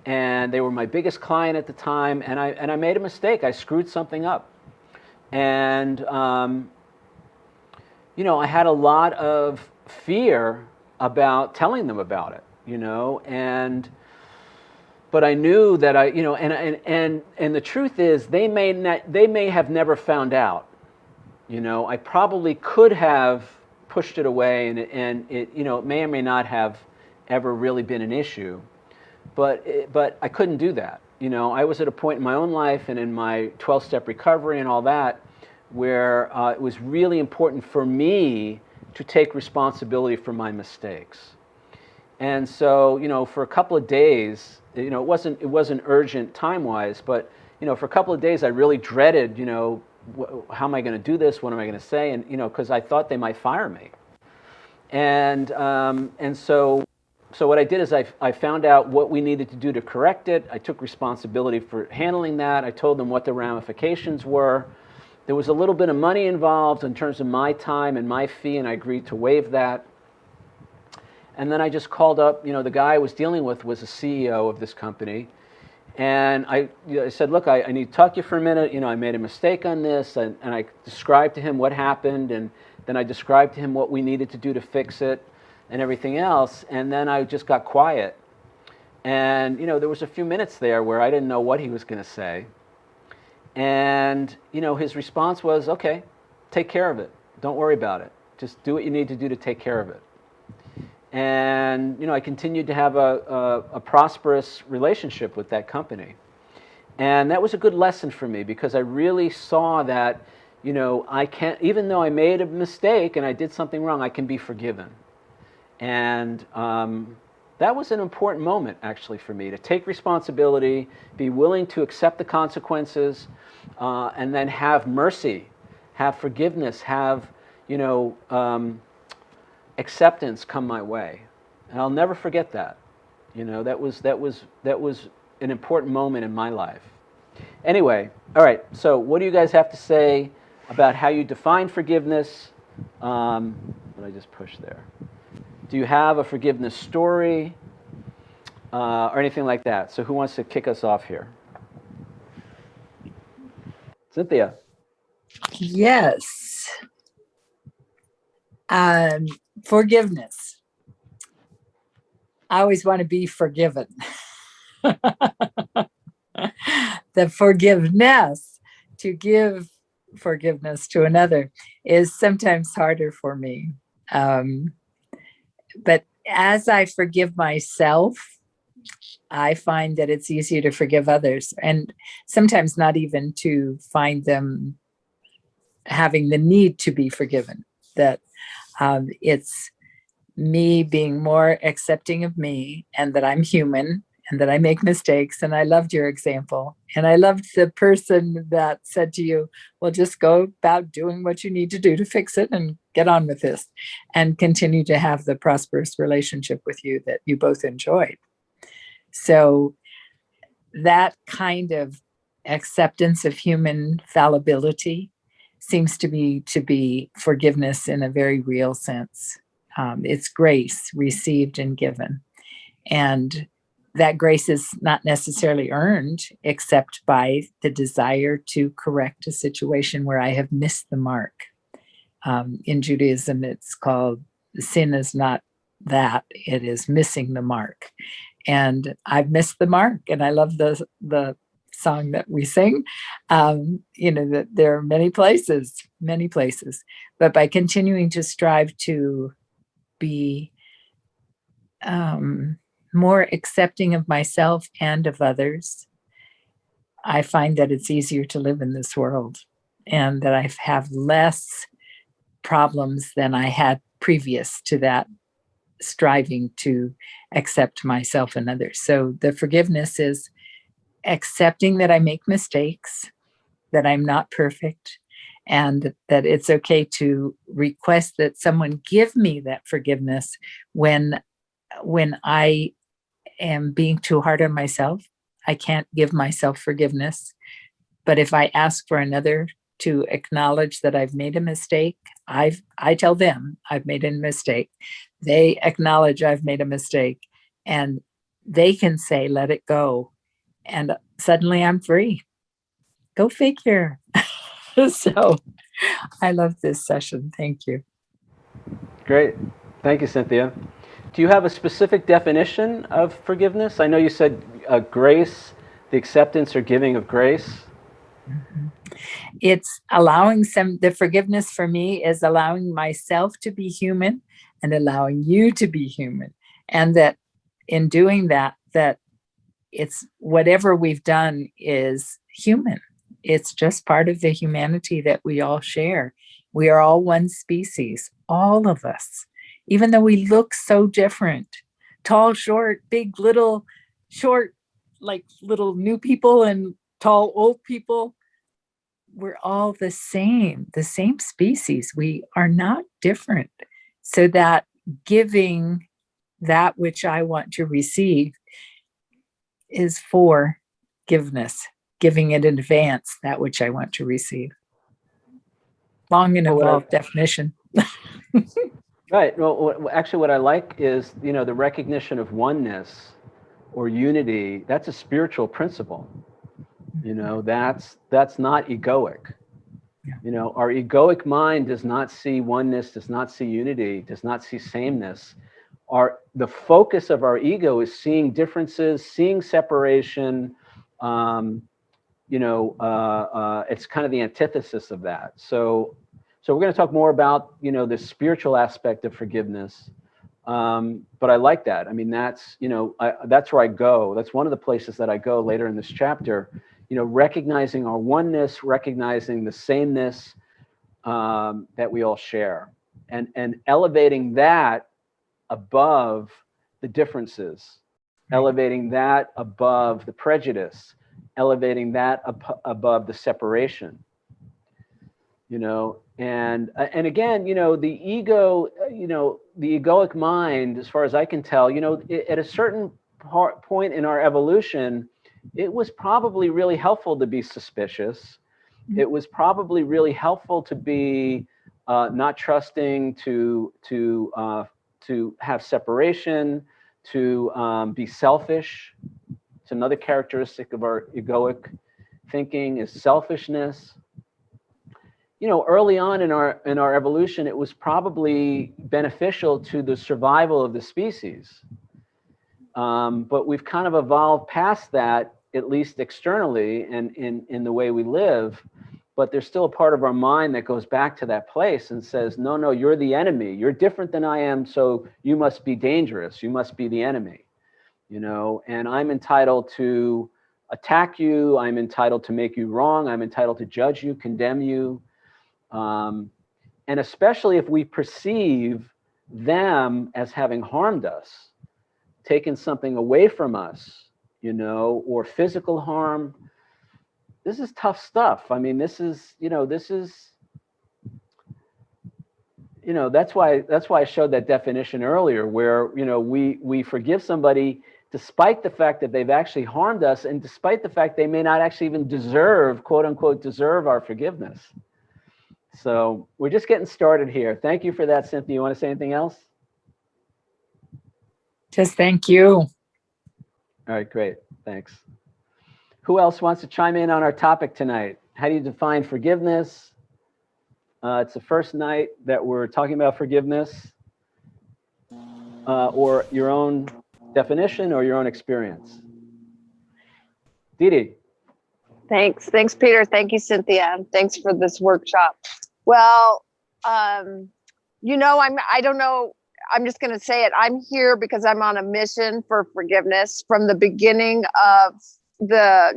and they were my biggest client at the time, and I made a mistake. I screwed something up. And, you know, I had a lot of fear about telling them about it, you know, but I knew that you know, and the truth is they may have never found out, you know. I probably could have pushed it away, and it, you know, it may or may not have ever really been an issue, but I couldn't do that. You know, I was at a point in my own life and in my 12-step recovery and all that where it was really important for me to take responsibility for my mistakes. And so, you know, for a couple of days, you know, it wasn't urgent time-wise, but, you know, for a couple of days I really dreaded, you know, how am I going to do this? What am I going to say? And, you know, because I thought they might fire me. And so what I did is I found out what we needed to do to correct it. I took responsibility for handling that. I told them what the ramifications were. There was a little bit of money involved in terms of my time and my fee, and I agreed to waive that. And then I just called up, you know, the guy I was dealing with was the CEO of this company. And I said, look, I need to talk to you for a minute. You know, I made a mistake on this. And I described to him what happened. And then I described to him what we needed to do to fix it and everything else. And then I just got quiet. And, you know, there was a few minutes there where I didn't know what he was going to say. And, you know, his response was, okay, take care of it. Don't worry about it. Just do what you need to do to take care of it. And, you know, I continued to have a prosperous relationship with that company. And that was a good lesson for me because I really saw that, you know, I can't, even though I made a mistake and I did something wrong, I can be forgiven. And That was an important moment, actually, for me to take responsibility, be willing to accept the consequences, and then have mercy, have forgiveness, have, you know, acceptance come my way. And I'll never forget that. You know, that was an important moment in my life. Anyway, all right. So, what do you guys have to say about how you define forgiveness? What did I just push there? Do you have a forgiveness story or anything like that? So, who wants to kick us off here? Cynthia. Yes. Forgiveness. I always want to be forgiven. The forgiveness, to give forgiveness to another, is sometimes harder for me. But as I forgive myself, I find that it's easier to forgive others, and sometimes not even to find them having the need to be forgiven. That it's me being more accepting of me, and that I'm human, and that I make mistakes. And I loved your example. And I loved the person that said to you, well, just go about doing what you need to do to fix it and get on with this, and continue to have the prosperous relationship with you that you both enjoyed. So that kind of acceptance of human fallibility seems to be forgiveness in a very real sense. It's grace received and given. And that grace is not necessarily earned, except by the desire to correct a situation where I have missed the mark. In Judaism, it's called, sin is not that, it is missing the mark. And I've missed the mark. And I love the song that we sing, that there are many places, but by continuing to strive to be more accepting of myself and of others, I find that it's easier to live in this world, and that I have less problems than I had previous to that striving to accept myself and others. So the forgiveness is accepting that I make mistakes, that I'm not perfect, and that it's okay to request that someone give me that forgiveness when I am being too hard on myself. I can't give myself forgiveness. But if I ask for another to acknowledge that I've made a mistake, I tell them I've made a mistake. They acknowledge I've made a mistake, and they can say, let it go. And suddenly I'm free. Go figure. So I love this session. Thank you. Great. Thank you, Cynthia. Do you have a specific definition of forgiveness? I know you said grace, the acceptance or giving of grace. Mm-hmm. It's allowing the forgiveness for me is allowing myself to be human and allowing you to be human. And that in doing that it's whatever we've done is human. It's just part of the humanity that we all share. We are all one species, all of us, even though we look so different, tall, short, big, little, short, like little new people and tall, old people. We're all the same species. We are not different. So that giving that which I want to receive is forgiveness, giving it in advance that which I want to receive. Long and involved definition. Right. Well, actually, what I like is, the recognition of oneness or unity. That's a spiritual principle. That's not egoic. Yeah. Our egoic mind does not see oneness, does not see unity, does not see sameness. The focus of our ego is seeing differences, seeing separation. It's kind of the antithesis of that. So we're going to talk more about, the spiritual aspect of forgiveness. But I like that. I mean, that's where I go. That's one of the places that I go later in this chapter, recognizing our oneness, recognizing the sameness that we all share, and elevating that above the differences, elevating that above the prejudice, elevating that above the separation. And again, the ego, the egoic mind, as far as I can tell, at a certain point in our evolution, it was probably really helpful to be suspicious. It was probably really helpful to be not trusting, to have separation, to be selfish. It's another characteristic of our egoic thinking is selfishness. Early on in our evolution, it was probably beneficial to the survival of the species. But we've kind of evolved past that, at least externally and in the way we live. But there's still a part of our mind that goes back to that place and says, no, you're the enemy. You're different than I am, so you must be dangerous. You must be the enemy. And I'm entitled to attack you. I'm entitled to make you wrong. I'm entitled to judge you, condemn you. And especially if we perceive them as having harmed us, taken something away from us, or physical harm. This is tough stuff. I mean, that's why I showed that definition earlier, where, we forgive somebody despite the fact that they've actually harmed us, and despite the fact they may not actually even deserve, quote unquote, deserve our forgiveness. So we're just getting started here. Thank you for that, Cynthia. You want to say anything else? Just thank you. All right, great. Thanks. Who else wants to chime in on our topic tonight? How do you define forgiveness? It's the first night that we're talking about forgiveness, or your own definition or your own experience. Didi. Thanks, Peter. Thank you, Cynthia. Thanks for this workshop. Well, I don't know. I'm just going to say it. I'm here because I'm on a mission for forgiveness. From the beginning of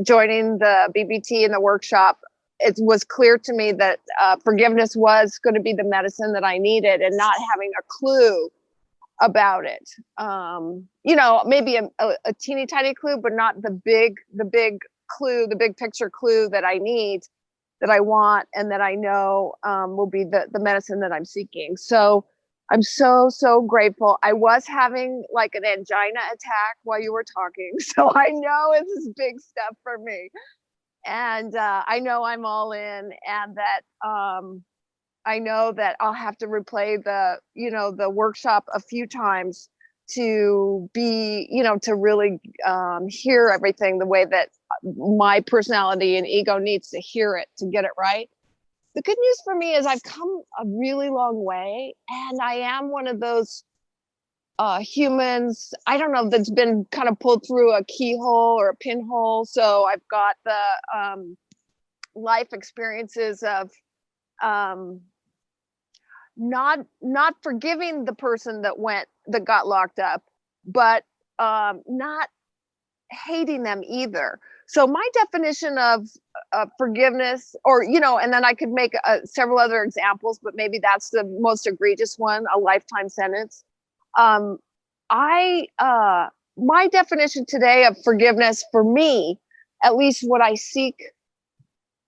joining the BBT and the workshop, it was clear to me that forgiveness was going to be the medicine that I needed, and not having a clue about it. Maybe a teeny tiny clue, but not the big clue, the big picture clue that I need, that I want, and that I know will be the medicine that I'm seeking. So I'm so grateful. I was having like an angina attack while you were talking, so I know this is big stuff for me. And I know I'm all in, and that I know that I'll have to replay the workshop a few times to be, to really hear everything the way that my personality and ego needs to hear it to get it right. The good news for me is I've come a really long way, and I am one of those humans, I don't know, that's been kind of pulled through a keyhole or a pinhole. So I've got the life experiences of not forgiving the person that got locked up, but not hating them either. So my definition of forgiveness, or and then I could make several other examples, but maybe that's the most egregious one, a lifetime sentence. My definition today of forgiveness, for me, at least what I seek,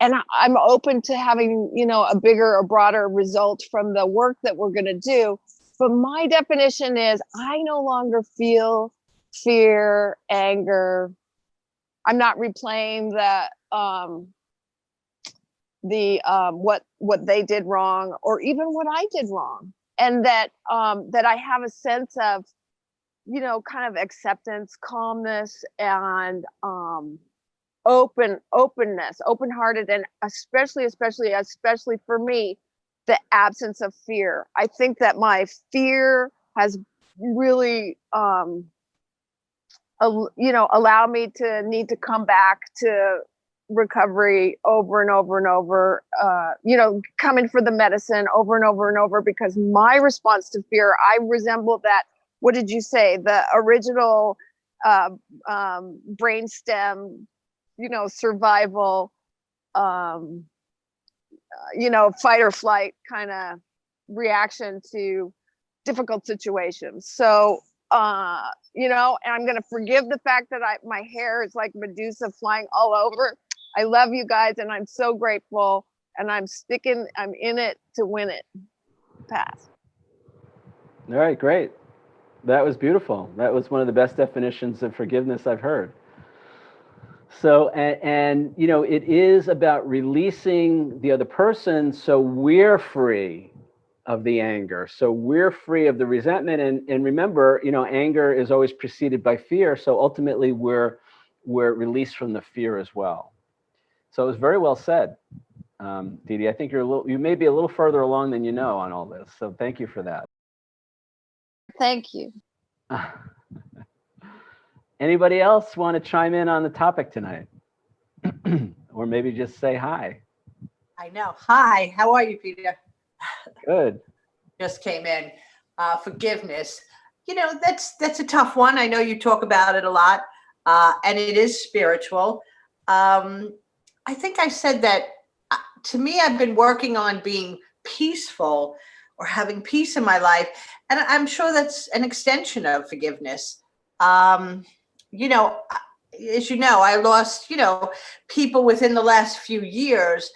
and I'm open to having, a bigger or broader result from the work that we're going to do. But my definition is I no longer feel fear, anger. I'm not replaying what they did wrong, or even what I did wrong. And that I have a sense of, kind of acceptance, calmness, and openness, open-hearted, and especially for me, the absence of fear. I think that my fear has really allowed me to need to come back to recovery over and over and over, coming for the medicine over and over and over, because my response to fear, I resemble that. What did you say? The original brainstem, survival, fight or flight kind of reaction to difficult situations. So and I'm going to forgive the fact that my hair is like Medusa flying all over. I love you guys, and I'm so grateful, and I'm in it to win it. Pass. All right, great. That was beautiful. That was one of the best definitions of forgiveness I've heard. So, and it is about releasing the other person so we're free of the anger. So we're free of the resentment. And remember, anger is always preceded by fear. So ultimately we're released from the fear as well. So it was very well said, Dee. I think you may be a little further along than you know on all this. So thank you for that. Thank you. Anybody else want to chime in on the topic tonight? Or maybe just say hi. I know. Hi, how are you, Peter? Good. Just came in. Forgiveness. That's a tough one. I know you talk about it a lot, and it is spiritual. I think I said that to me, I've been working on being peaceful or having peace in my life. And I'm sure that's an extension of forgiveness. As you know, I lost, people within the last few years,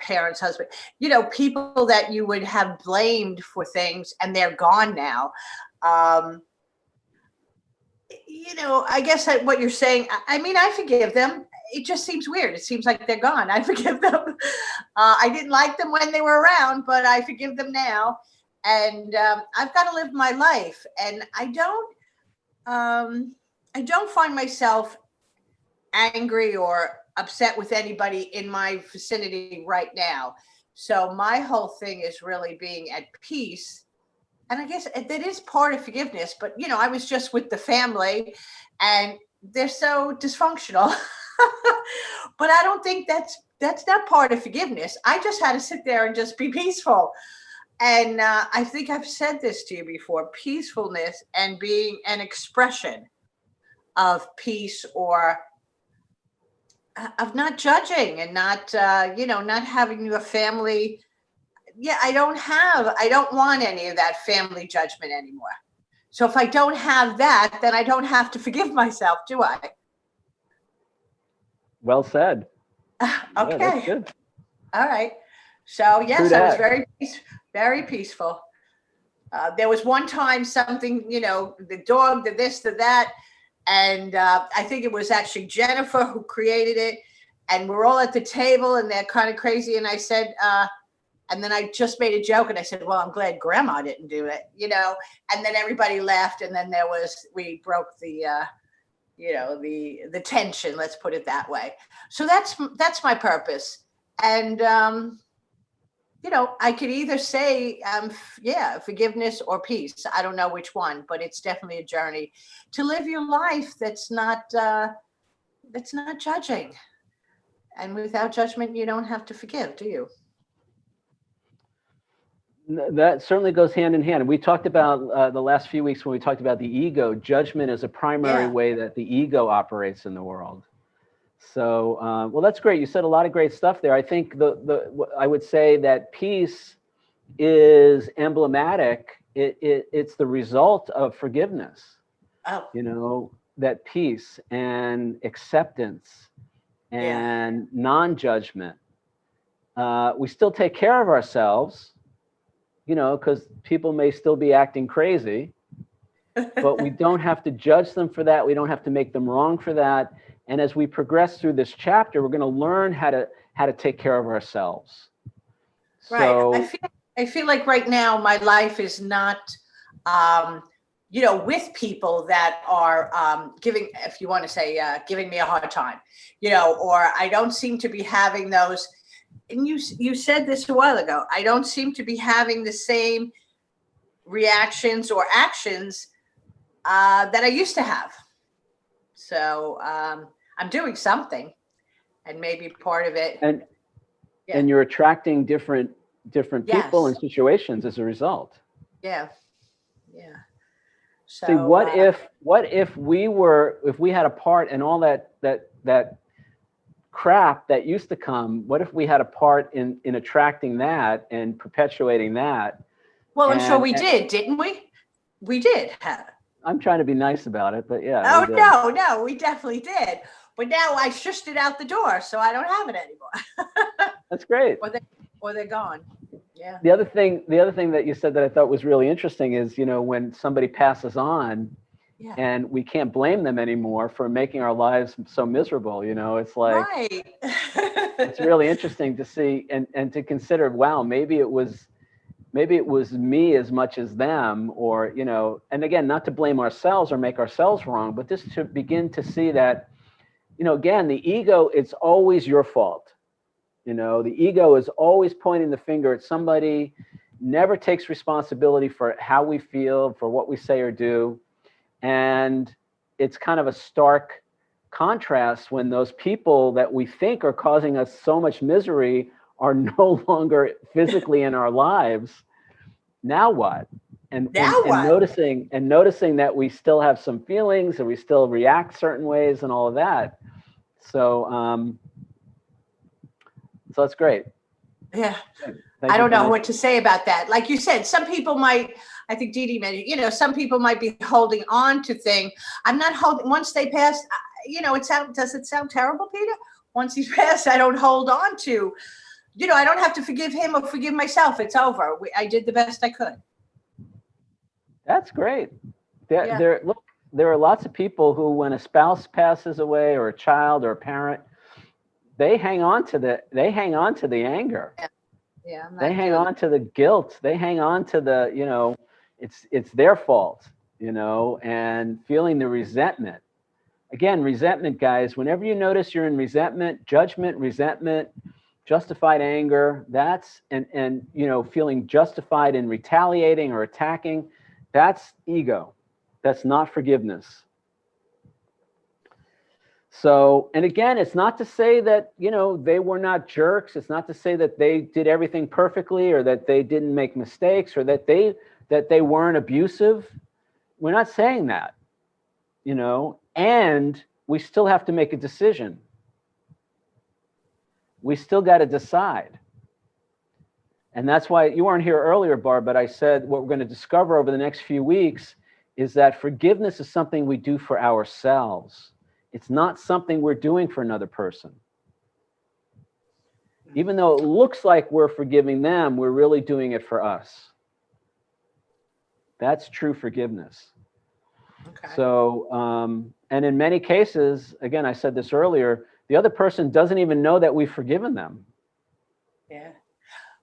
parents, husband, people that you would have blamed for things, and they're gone now. I guess what you're saying, I forgive them. It just seems weird. It seems like they're gone. I forgive them. I didn't like them when they were around, but I forgive them now. And I've got to live my life. And I don't find myself angry or upset with anybody in my vicinity right now. So my whole thing is really being at peace. And I guess that is part of forgiveness. But, I was just with the family and they're so dysfunctional. But I don't think that's not part of forgiveness. I just had to sit there and just be peaceful. And I think I've said this to you before, peacefulness and being an expression of peace, or of not judging and not having a family. Yeah, I don't want any of that family judgment anymore. So if I don't have that, then I don't have to forgive myself, do I? Well said. Okay. Yeah, that's good. All right. So yes, True I was that. very peaceful. There was one time something, the dog, the this, the that. And I think it was actually Jennifer who created it. And we're all at the table and they're kind of crazy. And I said, and then I just made a joke and I said, well, I'm glad grandma didn't do it, and then everybody laughed. And then we broke the tension, let's put it that way. So that's my purpose. And, I could either say, forgiveness or peace. I don't know which one, but it's definitely a journey to live your life that's not judging. And without judgment, you don't have to forgive, do you? That certainly goes hand in hand. We talked about the last few weeks when we talked about the ego. Judgment is a primary way that the ego operates in the world. So, well, that's great. You said a lot of great stuff there. I think I would say that peace is emblematic. It's the result of forgiveness. Oh. That peace and acceptance and non-judgment. We still take care of ourselves, because people may still be acting crazy, but we don't have to judge them for that. We don't have to make them wrong for that. And as we progress through this chapter, we're going to learn how to take care of ourselves. Right. So, I feel like right now my life is not, with people that are giving, if you want to say, giving me a hard time, or I don't seem to be having those. And you said this a while ago, I don't seem to be having the same reactions or actions that I used to have. So I'm doing something, and maybe part of it. And you're attracting different people and situations as a result. Yeah. So, see, what if we had a part in all that crap that used to come? What if we had a part in attracting that and perpetuating that? Well, I'm sure we did, didn't we? We did have. I'm trying to be nice about it, but yeah. Oh, we did. no, we definitely did. But now I shushed it out the door, so I don't have it anymore. That's great. Or they're gone. Yeah. The other thing that you said that I thought was really interesting is, when somebody passes on, Yeah. and we can't blame them anymore for making our lives so miserable. It's like, Right. it's really interesting to see and to consider, wow, maybe it was me as much as them, or, and again, not to blame ourselves or make ourselves wrong, but just to begin to see that, again, the ego, it's always your fault. The ego is always pointing the finger at somebody, never takes responsibility for how we feel, for what we say or do. And it's kind of a stark contrast when those people that we think are causing us so much misery are no longer physically in our lives. Now what? And noticing that we still have some feelings and we still react certain ways and all of that. So that's great. Yeah. Thank I you don't for know mentioning. what to say about that. Like you said, some people might, I think Dee Dee mentioned, some people might be holding on to things. I'm not holding, once they pass, does it sound terrible, Peter? Once he's passed, I don't hold on to, I don't have to forgive him or forgive myself. It's over. I did the best I could. That's great. Yeah. There are lots of people who, when a spouse passes away or a child or a parent, they hang on to the anger. Yeah. They hang on to the guilt. They hang on to the, it's their fault, and feeling the resentment. Again, resentment, guys, whenever you notice you're in resentment, judgment, resentment, justified anger, that's, and feeling justified in retaliating or attacking, that's ego. That's not forgiveness. So, and again, it's not to say that, they were not jerks. It's not to say that they did everything perfectly, or that they didn't make mistakes, or that they weren't abusive. We're not saying that, and we still have to make a decision. We still got to decide. And that's why you weren't here earlier, Barb, but I said what we're going to discover over the next few weeks is that forgiveness is something we do for ourselves. It's not something we're doing for another person. Even though it looks like we're forgiving them, we're really doing it for us. That's true forgiveness. Okay. So, and in many cases, again, I said this earlier, the other person doesn't even know that we've forgiven them. Yeah.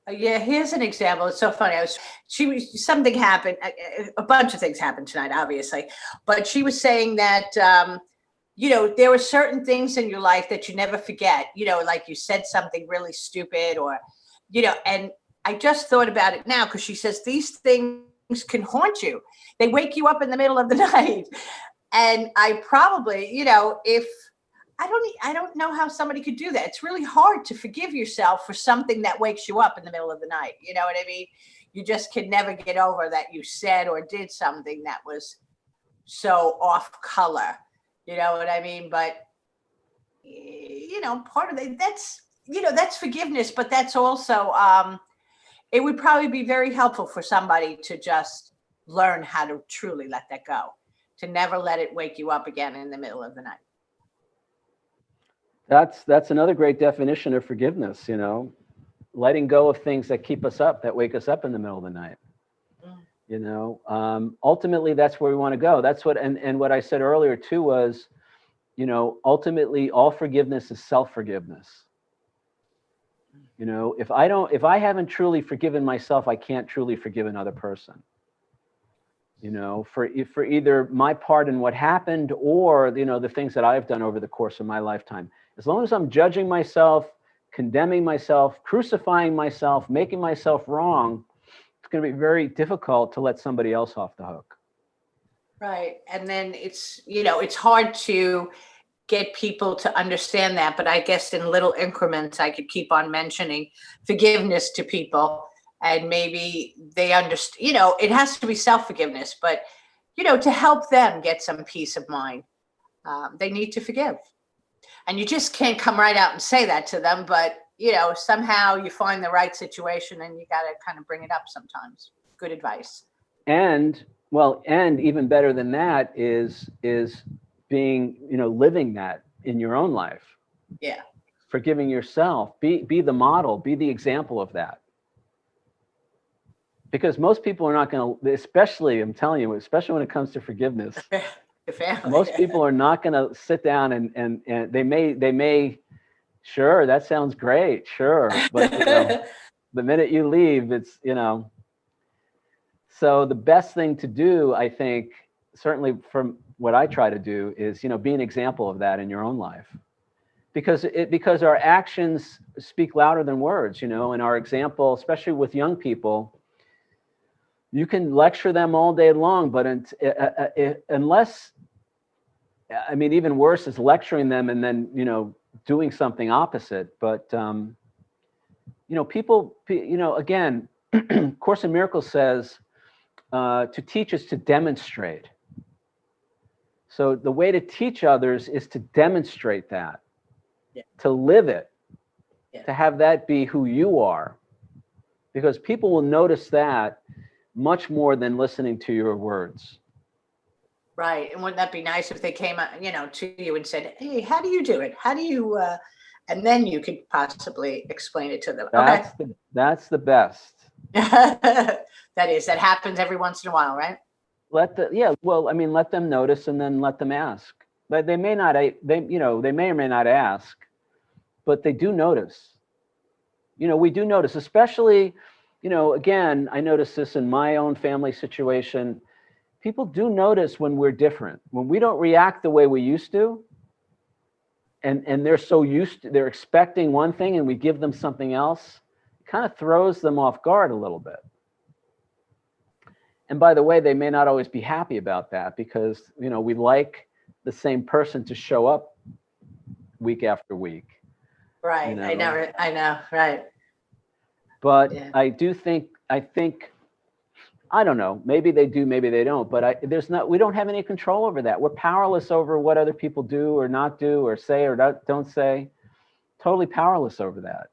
Yeah, here's an example. It's so funny. Something happened. A bunch of things happened tonight, obviously, but she was saying that, there were certain things in your life that you never forget, like you said something really stupid or, and I just thought about it now, because she says these things can haunt you. They wake you up in the middle of the night. And I probably, if I don't know how somebody could do that. It's really hard to forgive yourself for something that wakes you up in the middle of the night. You know what I mean? You just can never get over that you said or did something that was so off color. You know what I mean? But, part of it, that's forgiveness, but that's also, it would probably be very helpful for somebody to just learn how to truly let that go, to never let it wake you up again in the middle of the night. That's another great definition of forgiveness, letting go of things that keep us up, that wake us up in the middle of the night. Ultimately, that's where we want to go. That's what, and what I said earlier too was, ultimately all forgiveness is self-forgiveness. If I haven't truly forgiven myself, I can't truly forgive another person. For either my part in what happened or, the things that I've done over the course of my lifetime. As long as I'm judging myself, condemning myself, crucifying myself, making myself wrong, it's going to be very difficult to let somebody else off the hook. Right. And then it's hard to get people to understand that, but I guess in little increments, I could keep on mentioning forgiveness to people, and maybe they understand, it has to be self-forgiveness, but, to help them get some peace of mind, they need to forgive. And you just can't come right out and say that to them, but, somehow you find the right situation and you got to kind of bring it up sometimes. Good advice. And Well, and even better than that is being, living that in your own life. Yeah. Forgiving yourself. Be the model. Be the example of that. Because most people are not going to, especially, I'm telling you, especially when it comes to forgiveness, The family. most people are not going to sit down and they may, sure, that sounds great, sure, but the minute you leave, it's, so the best thing to do, I think, certainly from what I try to do, is, be an example of that in your own life. Because our actions speak louder than words, and our example, especially with young people, you can lecture them all day long, but unless, I mean, even worse is lecturing them and then, doing something opposite. But, people, again, Course in Miracles says to teach is to demonstrate. So the way to teach others is to demonstrate that, to live it, to have that be who you are. Because people will notice that much more than listening to your words. Right. And wouldn't that be nice if they came out, to you and said, hey, how do you do it? How do you, and then you could possibly explain it to them. That's the best. That happens every once in a while, right? Let them notice and then let them ask. But they may not, they may or may not ask, but they do notice. We do notice, especially, again, I noticed this in my own family situation. People do notice when we're different, when we don't react the way we used to, and they're so used to, they're expecting one thing and we give them something else, it kind of throws them off guard a little bit. And by the way, they may not always be happy about that because, we like the same person to show up week after week. Right. I know. Right. But yeah. I think, I don't know, maybe they do, maybe they don't, but we don't have any control over that. We're powerless over what other people do or not do or say or don't say, totally powerless over that.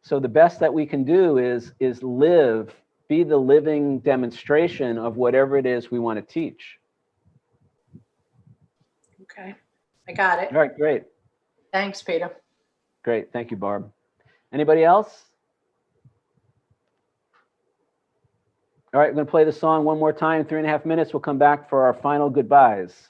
So the best that we can do is be the living demonstration of whatever it is we want to teach. Okay, I got it. All right, great. Thanks, Peter. Great, thank you, Barb. Anybody else? All right, we're going to play the song one more time, 3.5 minutes. We'll come back for our final goodbyes.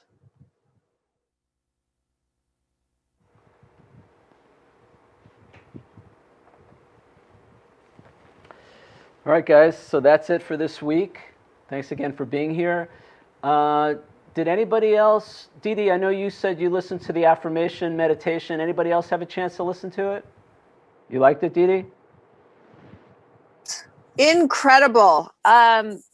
All right, guys, so that's it for this week. Thanks again for being here. Did anybody else, Dee, I know you said you listened to the affirmation meditation. Anybody else have a chance to listen to it? You liked it, Dee? Incredible.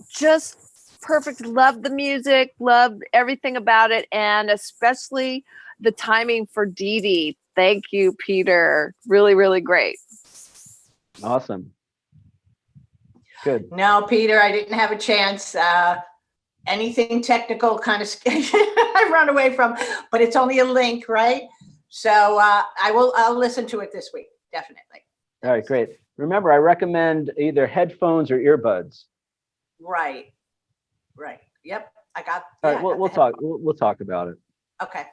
Just perfect. Loved the music, loved everything about it, and especially the timing for Dee. Thank you, Peter. Really, really great. Awesome. Good. No, Peter, I didn't have a chance. Anything technical kind of I run away from, but it's only a link, right? So I'll listen to it this week, definitely. All right, great. Remember, I recommend either headphones or earbuds. Right. Yep. I got. All right, we'll talk. We'll talk about it. Okay.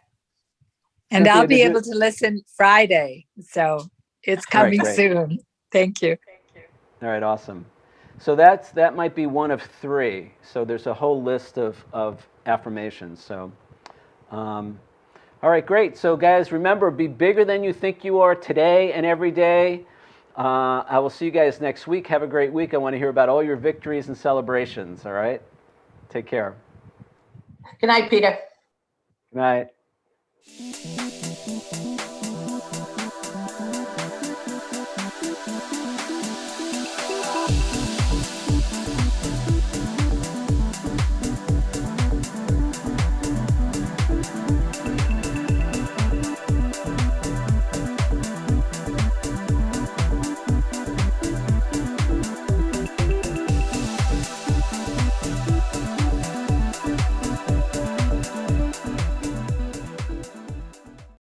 And Cynthia, I'll be able to listen Friday, so it's coming soon. Thank you. All right, awesome. So that might be one of 3. So there's a whole list of affirmations. So, all right, great. So guys, remember, be bigger than you think you are today and every day. I will see you guys next week. Have a great week. I want to hear about all your victories and celebrations. All right, take care. Good night, Peter. Good night.